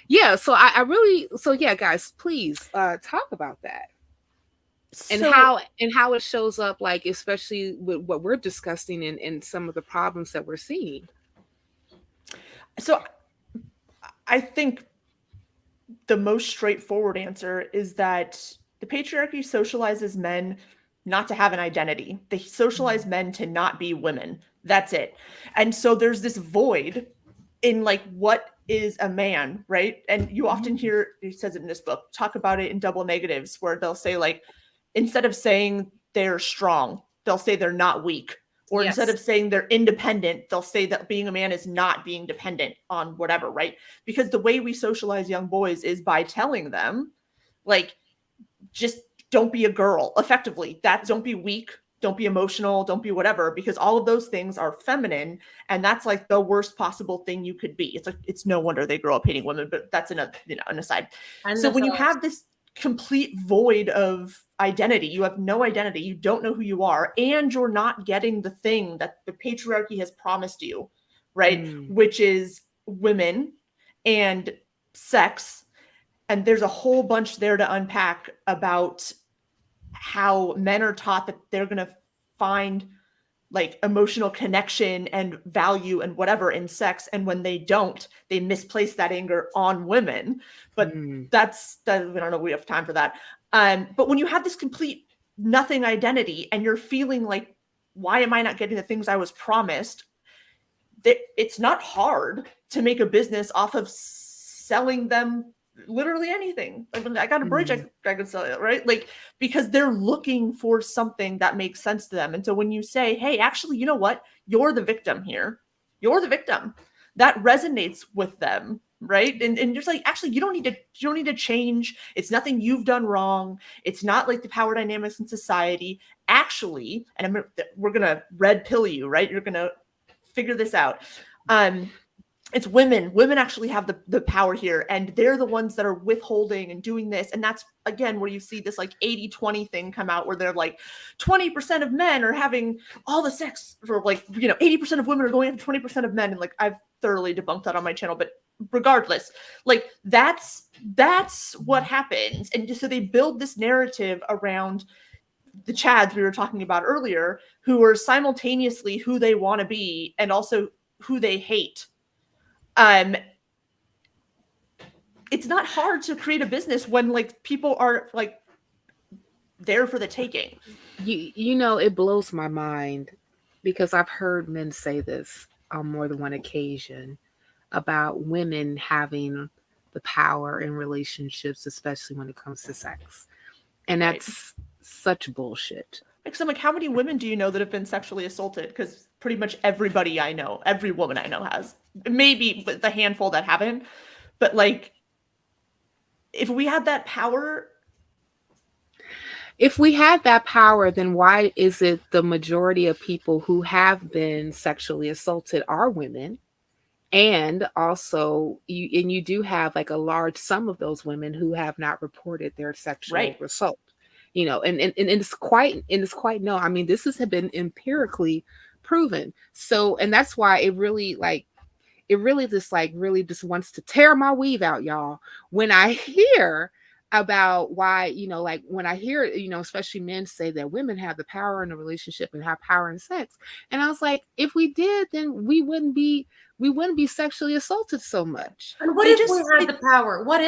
yeah, so I really, so yeah, guys, please talk about that. And how it shows up, like, especially with what we're discussing and some of the problems that we're seeing. So I think the most straightforward answer is that the patriarchy socializes men not to have an identity. They socialize men to not be women. That's it. And so there's this void in, like, what is a man, right? And you often hear, he says it in this book, talk about it in Double Negatives, where they'll say, like, instead of saying they're strong, they'll say they're not weak. Or instead of saying they're independent, they'll say that being a man is not being dependent on whatever, right? Because the way we socialize young boys is by telling them, like, just don't be a girl, effectively. Don't be weak, don't be emotional, don't be whatever, because all of those things are feminine, and that's like the worst possible thing you could be. It's like, it's no wonder they grow up hating women, but that's another, an aside. And so when you have this complete void of identity, you have no identity, you don't know who you are, and you're not getting the thing that the patriarchy has promised you, right? Which is women and sex. And there's a whole bunch there to unpack about how men are taught that they're going to find, like, emotional connection and value and whatever in sex, and when they don't, they misplace that anger on women. But that's I don't know, we have time for that. But when you have this complete nothing identity and you're feeling like, why am I not getting the things I was promised? It's not hard to make a business off of selling them literally anything. Like, I got a bridge, I can sell it, right? Like, because they're looking for something that makes sense to them. And so when you say, hey, actually, you know what? You're the victim here. You're the victim. That resonates with them, right? And you're just like, actually, you don't need to change. It's nothing you've done wrong. It's not like the power dynamics in society. Actually, and we're gonna red pill you, right? You're gonna figure this out. It's women. Women actually have the power here, and they're the ones that are withholding and doing this. And that's, again, where you see this, like, 80-20 thing come out, where they're like, 20% of men are having all the sex, or, like, 80% of women are going after 20% of men. And, like, I've thoroughly debunked that on my channel, but regardless, like, that's what happens. And so they build this narrative around the Chads we were talking about earlier, who are simultaneously who they want to be and also who they hate. It's not hard to create a business when, like, people are, like, there for the taking. It blows my mind, because I've heard men say this on more than one occasion about women having the power in relationships, especially when it comes to sex. And that's such bullshit. Because I'm like, how many women do you know that have been sexually assaulted? Because pretty much everybody I know, every woman I know has. Maybe the handful that haven't. But, like, if we had that power... If we had that power, then why is it the majority of people who have been sexually assaulted are women? And also, you do have, like, a large sum of those women who have not reported their sexual assault. And it's quite no. I mean, this has been empirically proven. So, and that's why it really just wants to tear my weave out, y'all, when I hear about why, like, when I hear, especially men say that women have the power in a relationship and have power in sex. And I was like, if we did, then we wouldn't be sexually assulted so much. And what if we had the power? What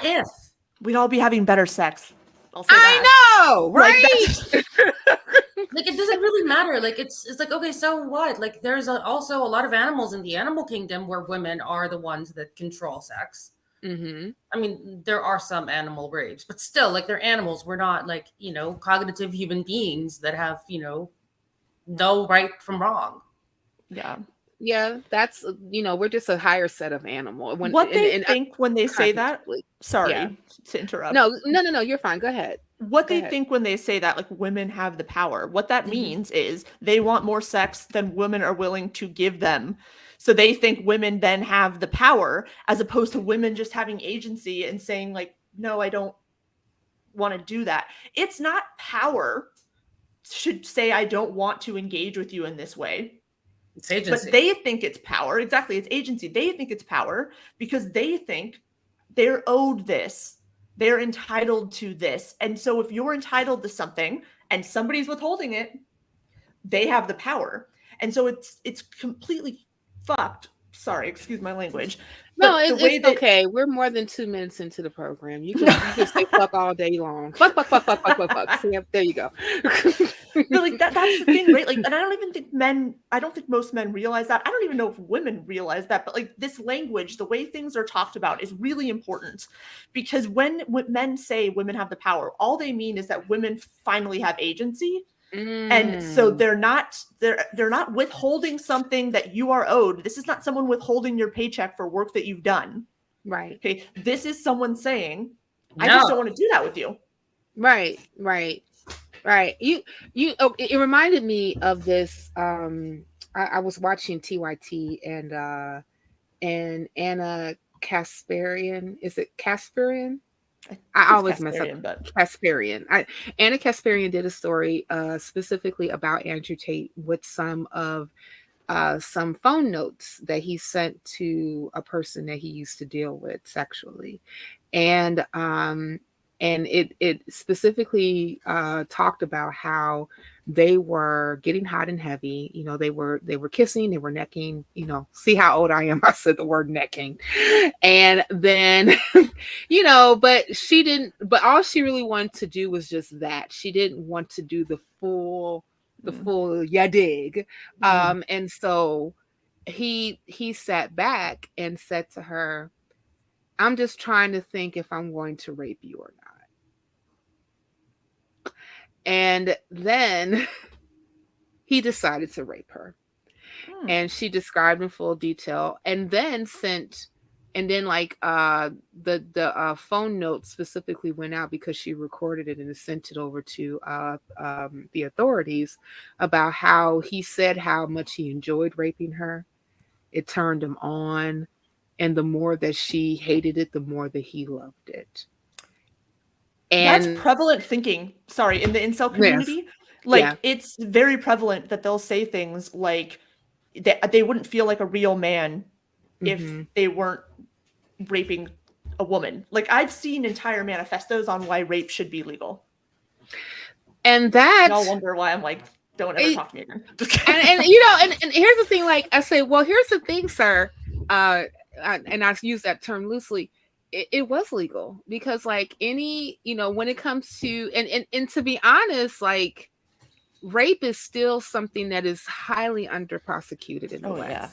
if we'd all be having better sex? I know, right? Like, it doesn't really matter. Like, it's like, okay, so what? Like, there's also a lot of animals in the animal kingdom where women are the ones that control sex. I mean, there are some animal rapes, but still, like, they're animals. We're not, like, cognitive human beings that have, know right from wrong. Yeah, that's, we're just a higher set of animal. What they think when they say that, sorry to interrupt. No, you're fine. Go ahead. What they think when they say that, like, women have the power, what that means is they want more sex than women are willing to give them. So they think women then have the power, as opposed to women just having agency and saying, like, no, I don't want to do that. It's not power should say, I don't want to engage with you in this way. It's agency. But they think it's power. Exactly. It's agency. They think it's power because they think they're owed this. They're entitled to this. And so if you're entitled to something and somebody's withholding it, they have the power. And so it's completely fucked. Sorry, excuse my language. No, it's okay. We're more than 2 minutes into the program. You can say fuck all day long. Fuck. See, there you go. But like that's the thing, right? Like, and I don't think most men realize that. I don't even know if women realize that, but like this language, the way things are talked about is really important, because when men say women have the power, all they mean is that women finally have agency. And so they're not withholding something that you are owed. This is not someone withholding your paycheck for work that you've done. Right. Okay. This is someone saying, I just don't want to do that with you. Right. It reminded me of this. I was watching TYT and Anna Kasparian. Is it Kasparian? I always mess up. But Kasparian. Anna Kasparian did a story specifically about Andrew Tate with some phone notes that he sent to a person that he used to deal with sexually, and it specifically talked about how they were getting hot and heavy. You know, they were kissing, they were necking. You know, see how old I am? I said the word necking, and then you know, but all she really wanted to do was just that. She didn't want to do the full ya dig. And so he sat back and said to her, I'm just trying to think if I'm going to rape you or not. And then he decided to rape her. And she described in full detail, and then the phone note specifically went out because she recorded it and sent it over to the authorities about how he said how much he enjoyed raping her. It turned him on. And the more that she hated it, the more that he loved it. And that's prevalent thinking, in the incel community. Yes. It's very prevalent that they'll say things like they wouldn't feel like a real man if they weren't raping a woman. Like, I've seen entire manifestos on why rape should be legal. And that y'all wonder why I'm like, don't ever talk to me again. and you know, and here's the thing, like I say, well, here's the thing, sir. And I use that term loosely. It was legal because, like, any, you know, when it comes to and to be honest, like, rape is still something that is highly under prosecuted in the West. Yeah.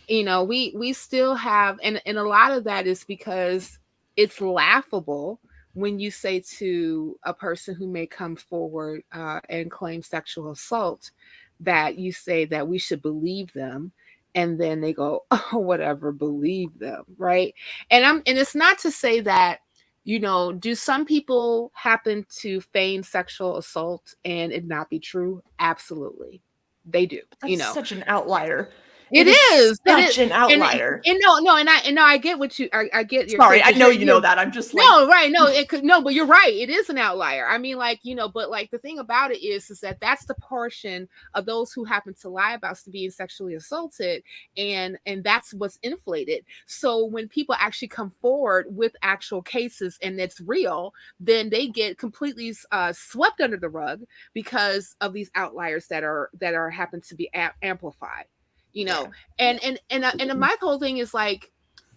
You know, we still have, and a lot of that is because it's laughable when you say to a person who may come forward and claim sexual assault that you say that we should believe them. And then they go, oh, whatever, believe them, right? And it's not to say that, you know, do some people happen to feign sexual assault and it not be true? Absolutely, they do. That's you know, such an outlier. It is such an outlier. And I get what you. I get. Sorry, I know you know that. I'm just like, no, right? No, it could no, but you're right. It is an outlier. I mean, like, you know, but like the thing about it is that that's the portion of those who happen to lie about being sexually assaulted, and that's what's inflated. So when people actually come forward with actual cases and it's real, then they get completely swept under the rug because of these outliers that are happen to be amplified. You know, and my whole thing is like,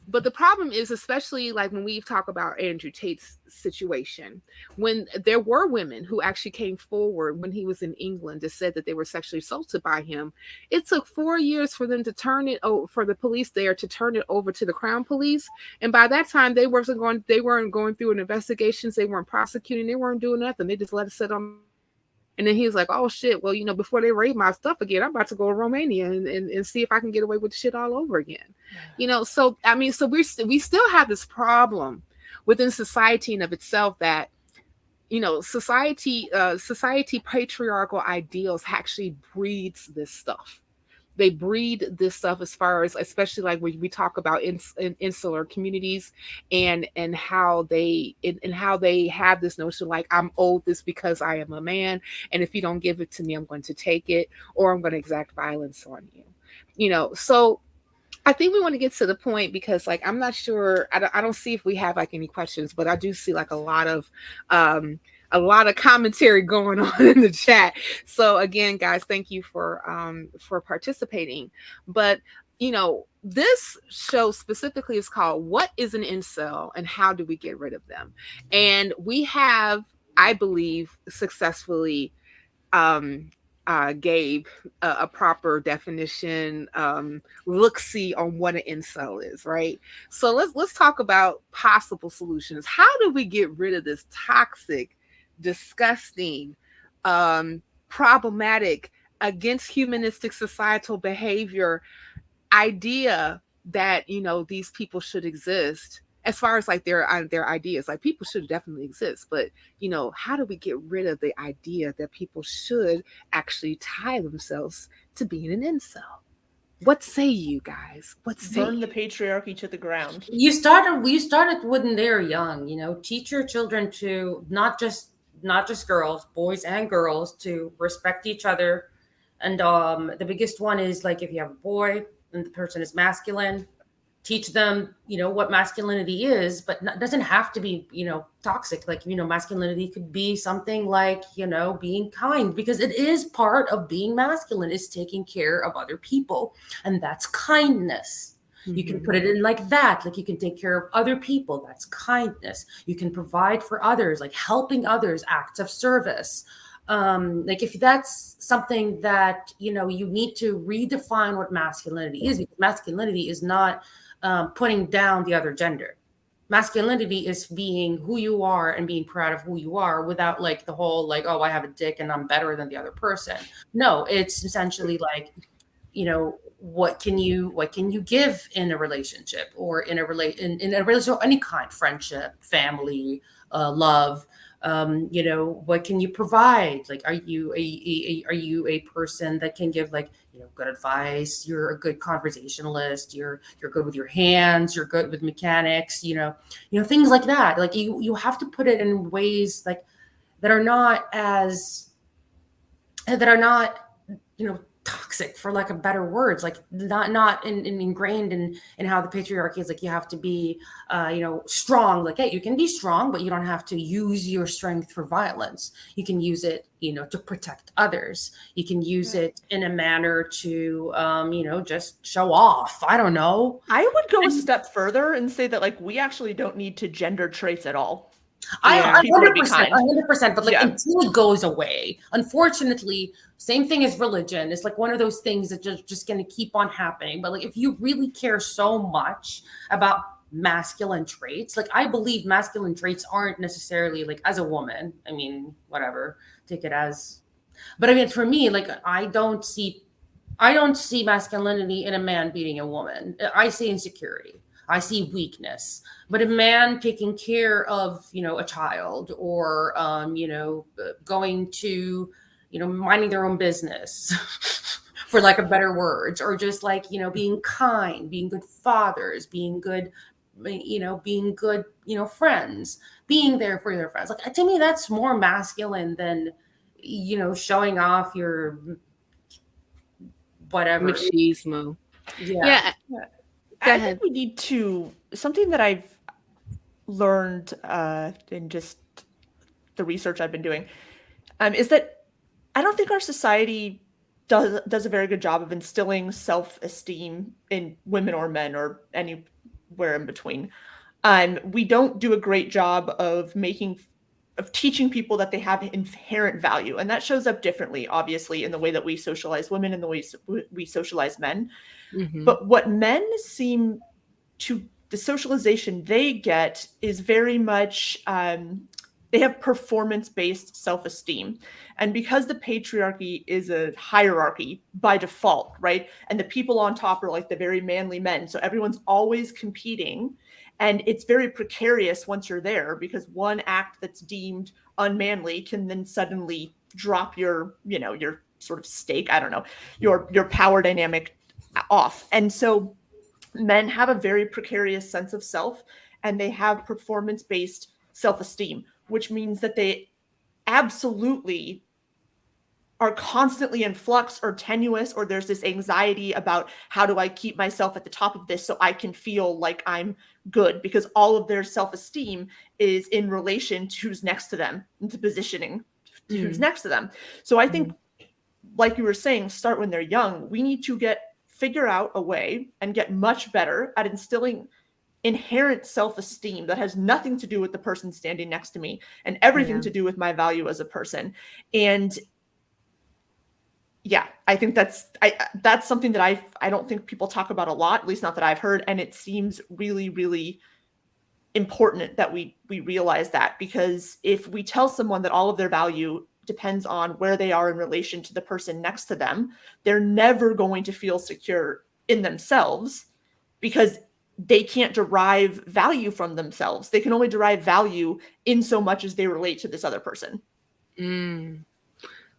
but the problem is, especially like when we talk about Andrew Tate's situation, when there were women who actually came forward when he was in England that said that they were sexually assaulted by him. It took 4 years for them to turn it over, for the police there to turn it over to the Crown Police. And by that time, they weren't going through an investigations. They weren't prosecuting. They weren't doing nothing. They just let it sit on. And then he was like, oh, shit, well, you know, before they raid my stuff again, I'm about to go to Romania and see if I can get away with the shit all over again. Yeah. You know, so, I mean, so we still have this problem within society in of itself that, you know, society patriarchal ideals actually breeds this stuff. they breed this stuff, as far as, especially like when we talk about insular communities, and how they and how they have this notion like, I'm owed this because I am a man, and if you don't give it to me, I'm going to take it, or I'm going to exact violence on you. So I think we want to get to the point, because like, I'm not sure, I don't see if we have like any questions, but I do see like um a lot of commentary going on in the chat. So again, guys, thank you for participating. But this show specifically is called What is an Incel and How Do We Get Rid of Them? And we have, I believe, successfully gave a proper definition, look-see on what an incel is, right? So let's talk about possible solutions. How do we get rid of this toxic, disgusting, problematic, against humanistic societal behavior idea that these people should exist? As far as like their ideas, like, people should definitely exist, but how do we get rid of the idea that people should actually tie themselves to being an incel? What say you guys? Burn the patriarchy to the ground. You started when they're young. Teach your children to not just girls, boys and girls, to respect each other. And the biggest one is, like, if you have a boy and the person is masculine, teach them, what masculinity is, but it doesn't have to be, toxic. Like, masculinity could be something like, being kind, because it is part of being masculine, is taking care of other people. And that's kindness. Mm-hmm. You can put it in like that. Like, you can take care of other people. That's kindness. You can provide for others, like helping others, acts of service. Like, if that's something that, you need to redefine what masculinity is, because masculinity is not putting down the other gender. Masculinity is being who you are and being proud of who you are, without like the whole like, oh, I have a dick and I'm better than the other person. No, it's essentially like, what can you give in a relationship, or in a relationship of any kind, friendship, family, love. What can you provide? Like, are you a person that can give, like, good advice? You're a good conversationalist. You're good with your hands. You're good with mechanics. Things like that. Like, you have to put it in ways like that are not toxic, for lack of better words, like not ingrained in how the patriarchy is. Like, you have to be strong. Like, hey, you can be strong, but you don't have to use your strength for violence. You can use it to protect others. You can use it in a manner to just show off. I don't know. I would go a step further and say that, like, we actually don't need to gender traits at all. I 100%, but like, until it goes away, unfortunately, same thing as religion. It's like one of those things that just going to keep on happening. But like, if you really care so much about masculine traits, like, I believe masculine traits aren't necessarily, like, as a woman, I mean, whatever, take it as, but I mean, for me, like, I don't see masculinity in a man beating a woman. I see insecurity. I see weakness. But a man taking care of, a child, or, going to, minding their own business, for lack of better words, or just like, being kind, being good fathers, being good, friends, being there for their friends. Like, to me, that's more masculine than, showing off your whatever. Machismo. Yeah. I think we need to, something that I've learned in just the research I've been doing, is that I don't think our society does a very good job of instilling self-esteem in women or men, or anywhere in between. We don't do a great job of teaching people that they have inherent value. And that shows up differently, obviously, in the way that we socialize women and the way we socialize men. Mm-hmm. But what men seem to, the socialization they get is very much, they have performance-based self-esteem. And because the patriarchy is a hierarchy by default, right? And the people on top are like the very manly men. So everyone's always competing. And it's very precarious once you're there, because one act that's deemed unmanly can then suddenly drop your sort of stake, I don't know, your power dynamic off. And so men have a very precarious sense of self, and they have performance-based self-esteem, which means that they absolutely are constantly in flux or tenuous, or there's this anxiety about how do I keep myself at the top of this so I can feel like I'm good, because all of their self-esteem is in relation to who's next to them, into positioning to who's next to them. So I think, like you were saying, start when they're young. We need to figure out a way and get much better at instilling inherent self-esteem that has nothing to do with the person standing next to me and everything to do with my value as a person. And yeah, I think that's something that I don't think people talk about a lot, at least not that I've heard. And it seems really, really important that we realize that, because if we tell someone that all of their value depends on where they are in relation to the person next to them, they're never going to feel secure in themselves, because they can't derive value from themselves. They can only derive value in so much as they relate to this other person.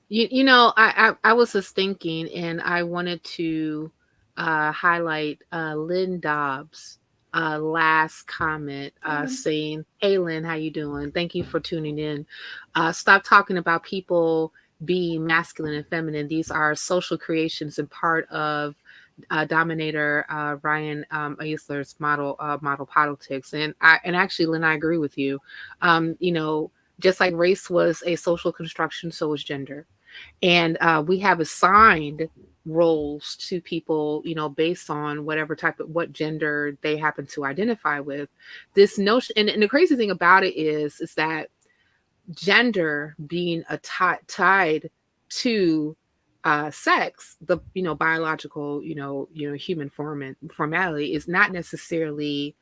You know, I was just thinking, and I wanted to highlight Lynn Dobbs' last comment, saying, "Hey, Lynn, how you doing? Thank you for tuning in. Stop talking about people being masculine and feminine. These are social creations and part of Dominator Ryan Eisler's model politics." And actually, Lynn, I agree with you. You know, just like race was a social construction, so was gender. And we have assigned roles to people, you know, based on what gender they happen to identify with. This notion, and the crazy thing about it is that gender being tied to sex, the biological, human formality, is not necessarily,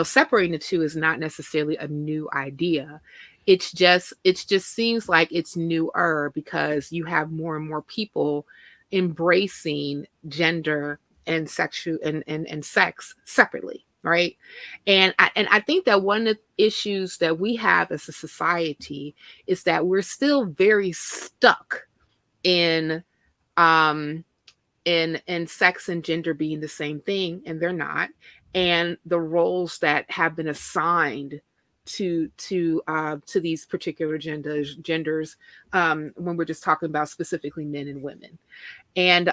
separating the two is not necessarily a new idea. It just seems like it's newer because you have more and more people embracing gender and sexual and sex separately, right? And I think that one of the issues that we have as a society is that we're still very stuck in sex and gender being the same thing, and they're not. And the roles that have been assigned to these particular genders, when we're just talking about specifically men and women. And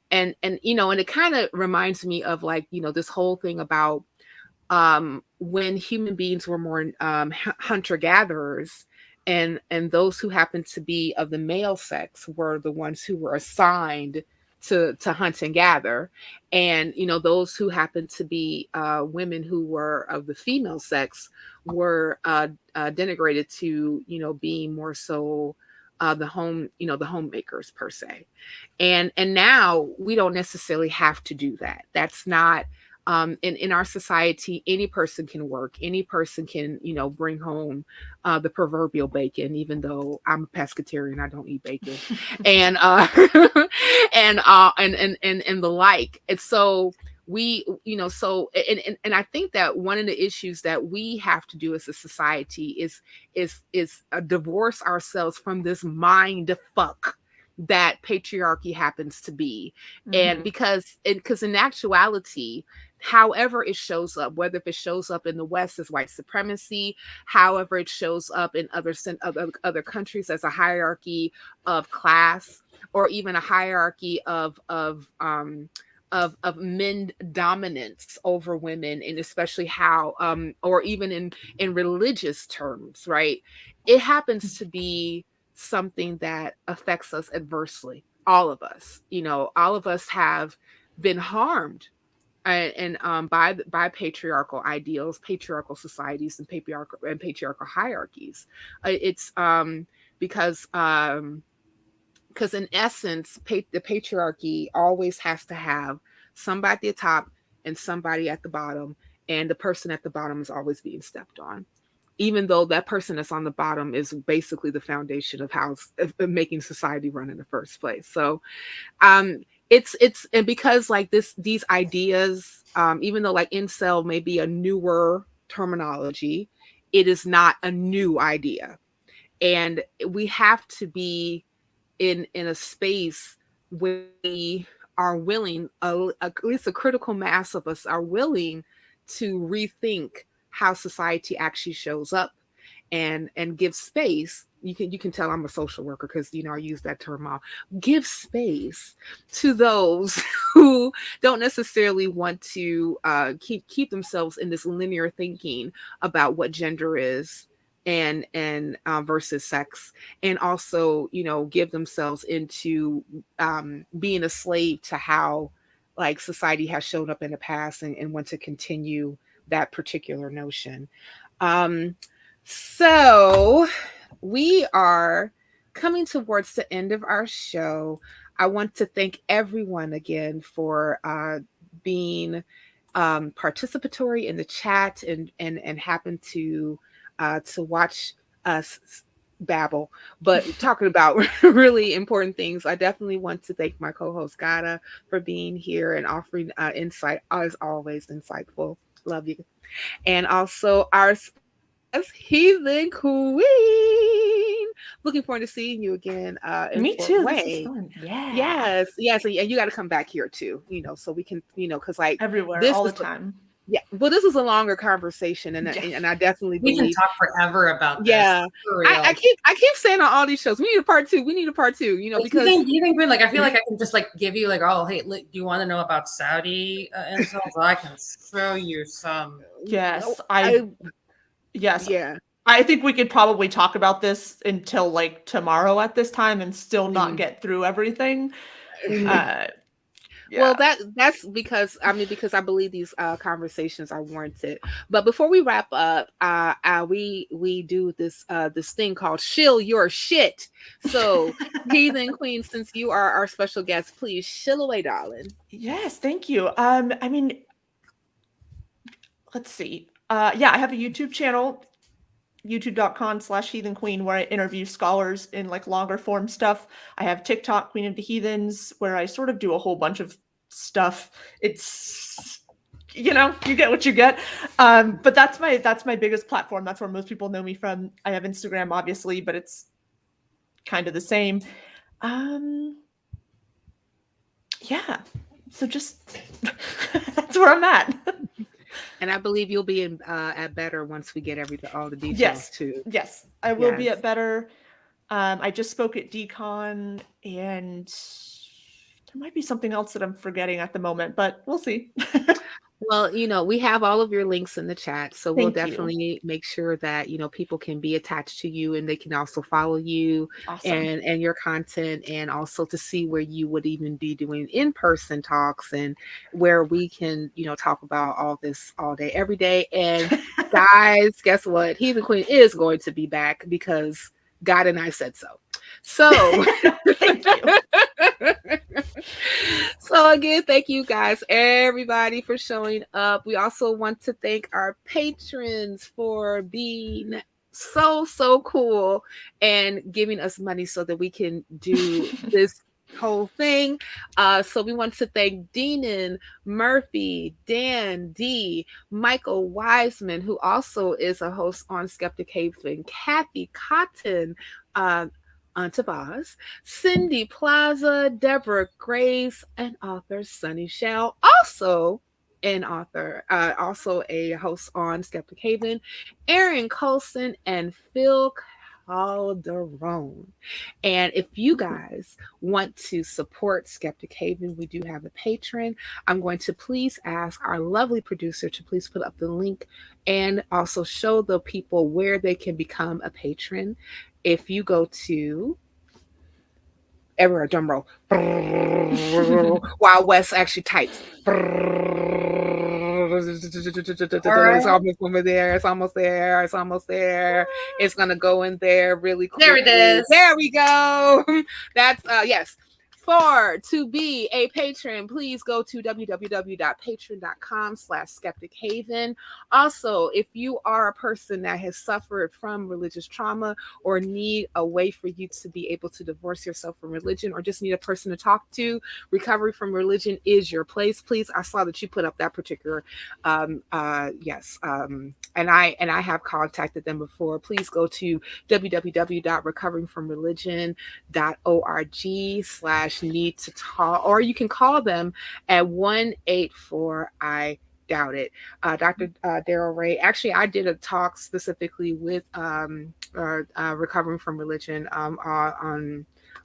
it kind of reminds me of, like, this whole thing about when human beings were more hunter-gatherers, and those who happened to be of the male sex were the ones who were assigned to hunt and gather, and those who happened to be women who were of the female sex were denigrated to being more so the homemakers per se. And now we don't necessarily have to do that. That's not in our society. Any person can work. Any person can bring home the proverbial bacon, even though I'm a pescatarian, I don't eat bacon, and and the like. And so we, and I think that one of the issues that we have to do as a society is divorce ourselves from this mind fuck that patriarchy happens to be. And because in actuality, however it shows up, whether if it shows up in the West as white supremacy, however it shows up in other countries as a hierarchy of class, or even a hierarchy of men dominance over women, and especially how or even in religious terms, right? It happens to be something that affects us adversely. All of us, all of us have been harmed and by patriarchal ideals, patriarchal societies, and patriarchal hierarchies. It's because in essence, the patriarchy always has to have somebody at the top and somebody at the bottom, and the person at the bottom is always being stepped on, even though that person that's on the bottom is basically the foundation of making society run in the first place. So it's and because like these ideas, even though like incel may be a newer terminology, it is not a new idea. And we have to be in a space where we are willing, at least a critical mass of us are willing to rethink how society actually shows up and give space. You can tell I'm a social worker because I use that term all. Give space to those who don't necessarily want to keep themselves in this linear thinking about what gender is and versus sex, and also give themselves into being a slave to how like society has shown up in the past and want to continue that particular notion. So we are coming towards the end of our show. I want to thank everyone again for being participatory in the chat and happen to watch us babble, but talking about really important things. I definitely want to thank my co-host Ghada for being here and offering insight, as always insightful. Love you. And also our Heathen Queen. Looking forward to seeing you again. Me too. This is fun. Yeah. Yes. And you got to come back here too. So we can, because like everywhere, all the time. Yeah. Well, this is a longer conversation, and I definitely believe we can talk forever about this. Yeah. I keep saying on all these shows, we need a part two. Like, because Heathen Queen, like I feel like I can just like give you like, oh hey, do you want to know about Saudi incels? I can show you some. Yes, Yes. Yeah. I think we could probably talk about this until like tomorrow at this time and still not get through everything. Yeah. Well, that's because I believe these conversations are warranted. But before we wrap up, we do this thing called shill your shit. So, Heathen Queen, since you are our special guest, please shill away, darling. Yes, thank you. Let's see. I have a YouTube channel, youtube.com/Heathen Queen, where I interview scholars in like longer form stuff. I have TikTok, Queen of the Heathens, where I sort of do a whole bunch of stuff. It's, you get what you get. But that's my biggest platform. That's where most people know me from. I have Instagram, obviously, but it's kind of the same. Yeah. So just that's where I'm at. And I believe you'll be in at Better once we get all the details too. Yes, I will be at Better. I just spoke at DCon, and there might be something else that I'm forgetting at the moment, but we'll see. Well, we have all of your links in the chat, so we'll definitely make sure that people can be attached to you, and they can also follow you. Awesome. and your content, and also to see where you would even be doing in-person talks, and where we can talk about all this all day every day. And guys, guess what? Heathen Queen is going to be back because God and I said so. So thank you. So again, thank you guys, everybody, for showing up. We also want to thank our patrons for being so cool and giving us money so that we can do this whole thing. So we want to thank Deneen, Murphy, Dan D, Michael Wiseman, who also is a host on Skeptic Haven, Kathy Cotton, Antavaz, Cindy Plaza, Deborah Grace, and author Sunny Shell, also an author, also a host on Skeptic Haven, Aaron Coalson, and Phil Calderone. And if you guys want to support Skeptic Haven, we do have a patron. I'm going to please ask our lovely producer to please put up the link and also show the people where they can become a patron. If you go to everywhere, drum roll, while Wes actually types. It's almost over there. It's almost there. It's almost there. It's gonna go in there really quickly. There it is. There we go. That's yes. To be a patron, please go to www.patreon.com/Skeptic Haven. Also, if you are a person that has suffered from religious trauma or need a way for you to be able to divorce yourself from religion, or just need a person to talk to, Recovery from Religion is your place. Please, I saw that you put up that particular yes. And I have contacted them before. Please go to www.recoveringfromreligion.org/need to talk, or you can call them at 1-844-I doubt it. Dr. Daryl Ray. Actually, I did a talk specifically with Recovering from Religion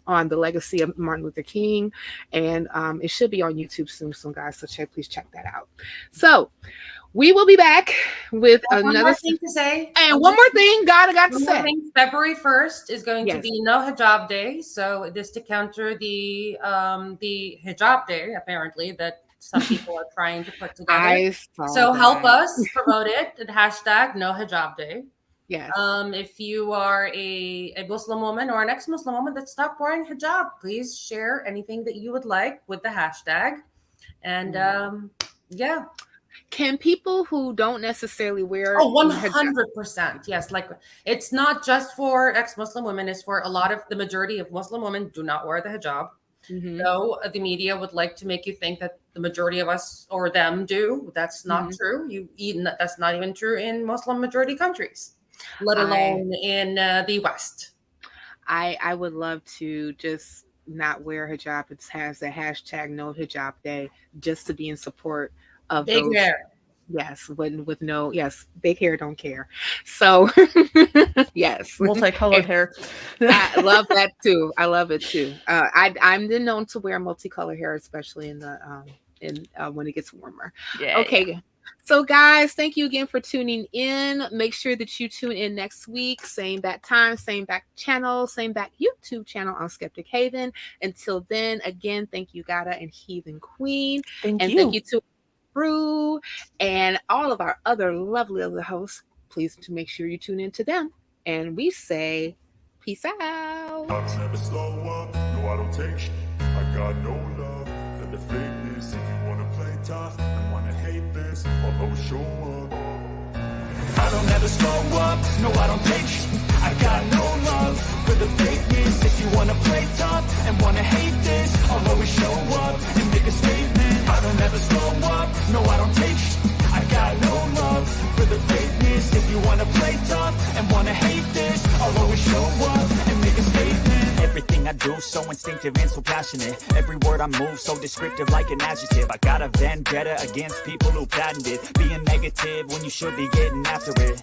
on the legacy of Martin Luther King, and it should be on YouTube soon, guys. So please check that out. So we will be back with another thing to say. And one more thing, God, I got to say. February 1st is going to be No Hijab Day. So this to counter the Hijab Day, apparently, that some people are trying to put together. So help us promote it at hashtag No Hijab Day. Yes. If you are a Muslim woman or an ex-Muslim woman that stopped wearing hijab, please share anything that you would like with the hashtag. And yeah. Can people who don't necessarily wear 100%. Yes. Like, it's not just for ex-Muslim women. It's for the majority of Muslim women do not wear the hijab. Mm-hmm. Though the media would like to make you think that the majority of us or them do. That's not true. That's not even true in Muslim majority countries, let alone in the West. I would love to just not wear hijab. It has the hashtag No Hijab Day, just to be in support of big those, hair. Yes, with no, yes, big hair don't care. So yes, multicolored hair. I love that too. I love it too. I'm known to wear multicolored hair, especially in the when it gets warmer. Yeah. Okay. Yeah. So guys, thank you again for tuning in. Make sure that you tune in next week. Same back time, same back channel, same back YouTube channel on Skeptic Haven. Until then, again, thank you, Ghada and Heathen Queen. Thank you. Thank you to Brew and all of our other lovely other hosts. Please to make sure you tune in to them. And we say peace out. I don't ever slow up, no I don't take shit. I got no love for the fakeness. If you wanna play tough and wanna hate this, I'll always show up. I don't ever slow up, no I don't take shit. I got no love for the fakeness. If you wanna play tough and wanna hate this, I'll always show up and make a statement. I don't ever slow up, no I don't take shit. I got no love for the fakeness. If you wanna play tough and wanna hate this, I'll always show up and make a statement. Everything I do so instinctive and so passionate. Every word I move so descriptive like an adjective. I got a vendetta against people who patented being negative when you should be getting after it.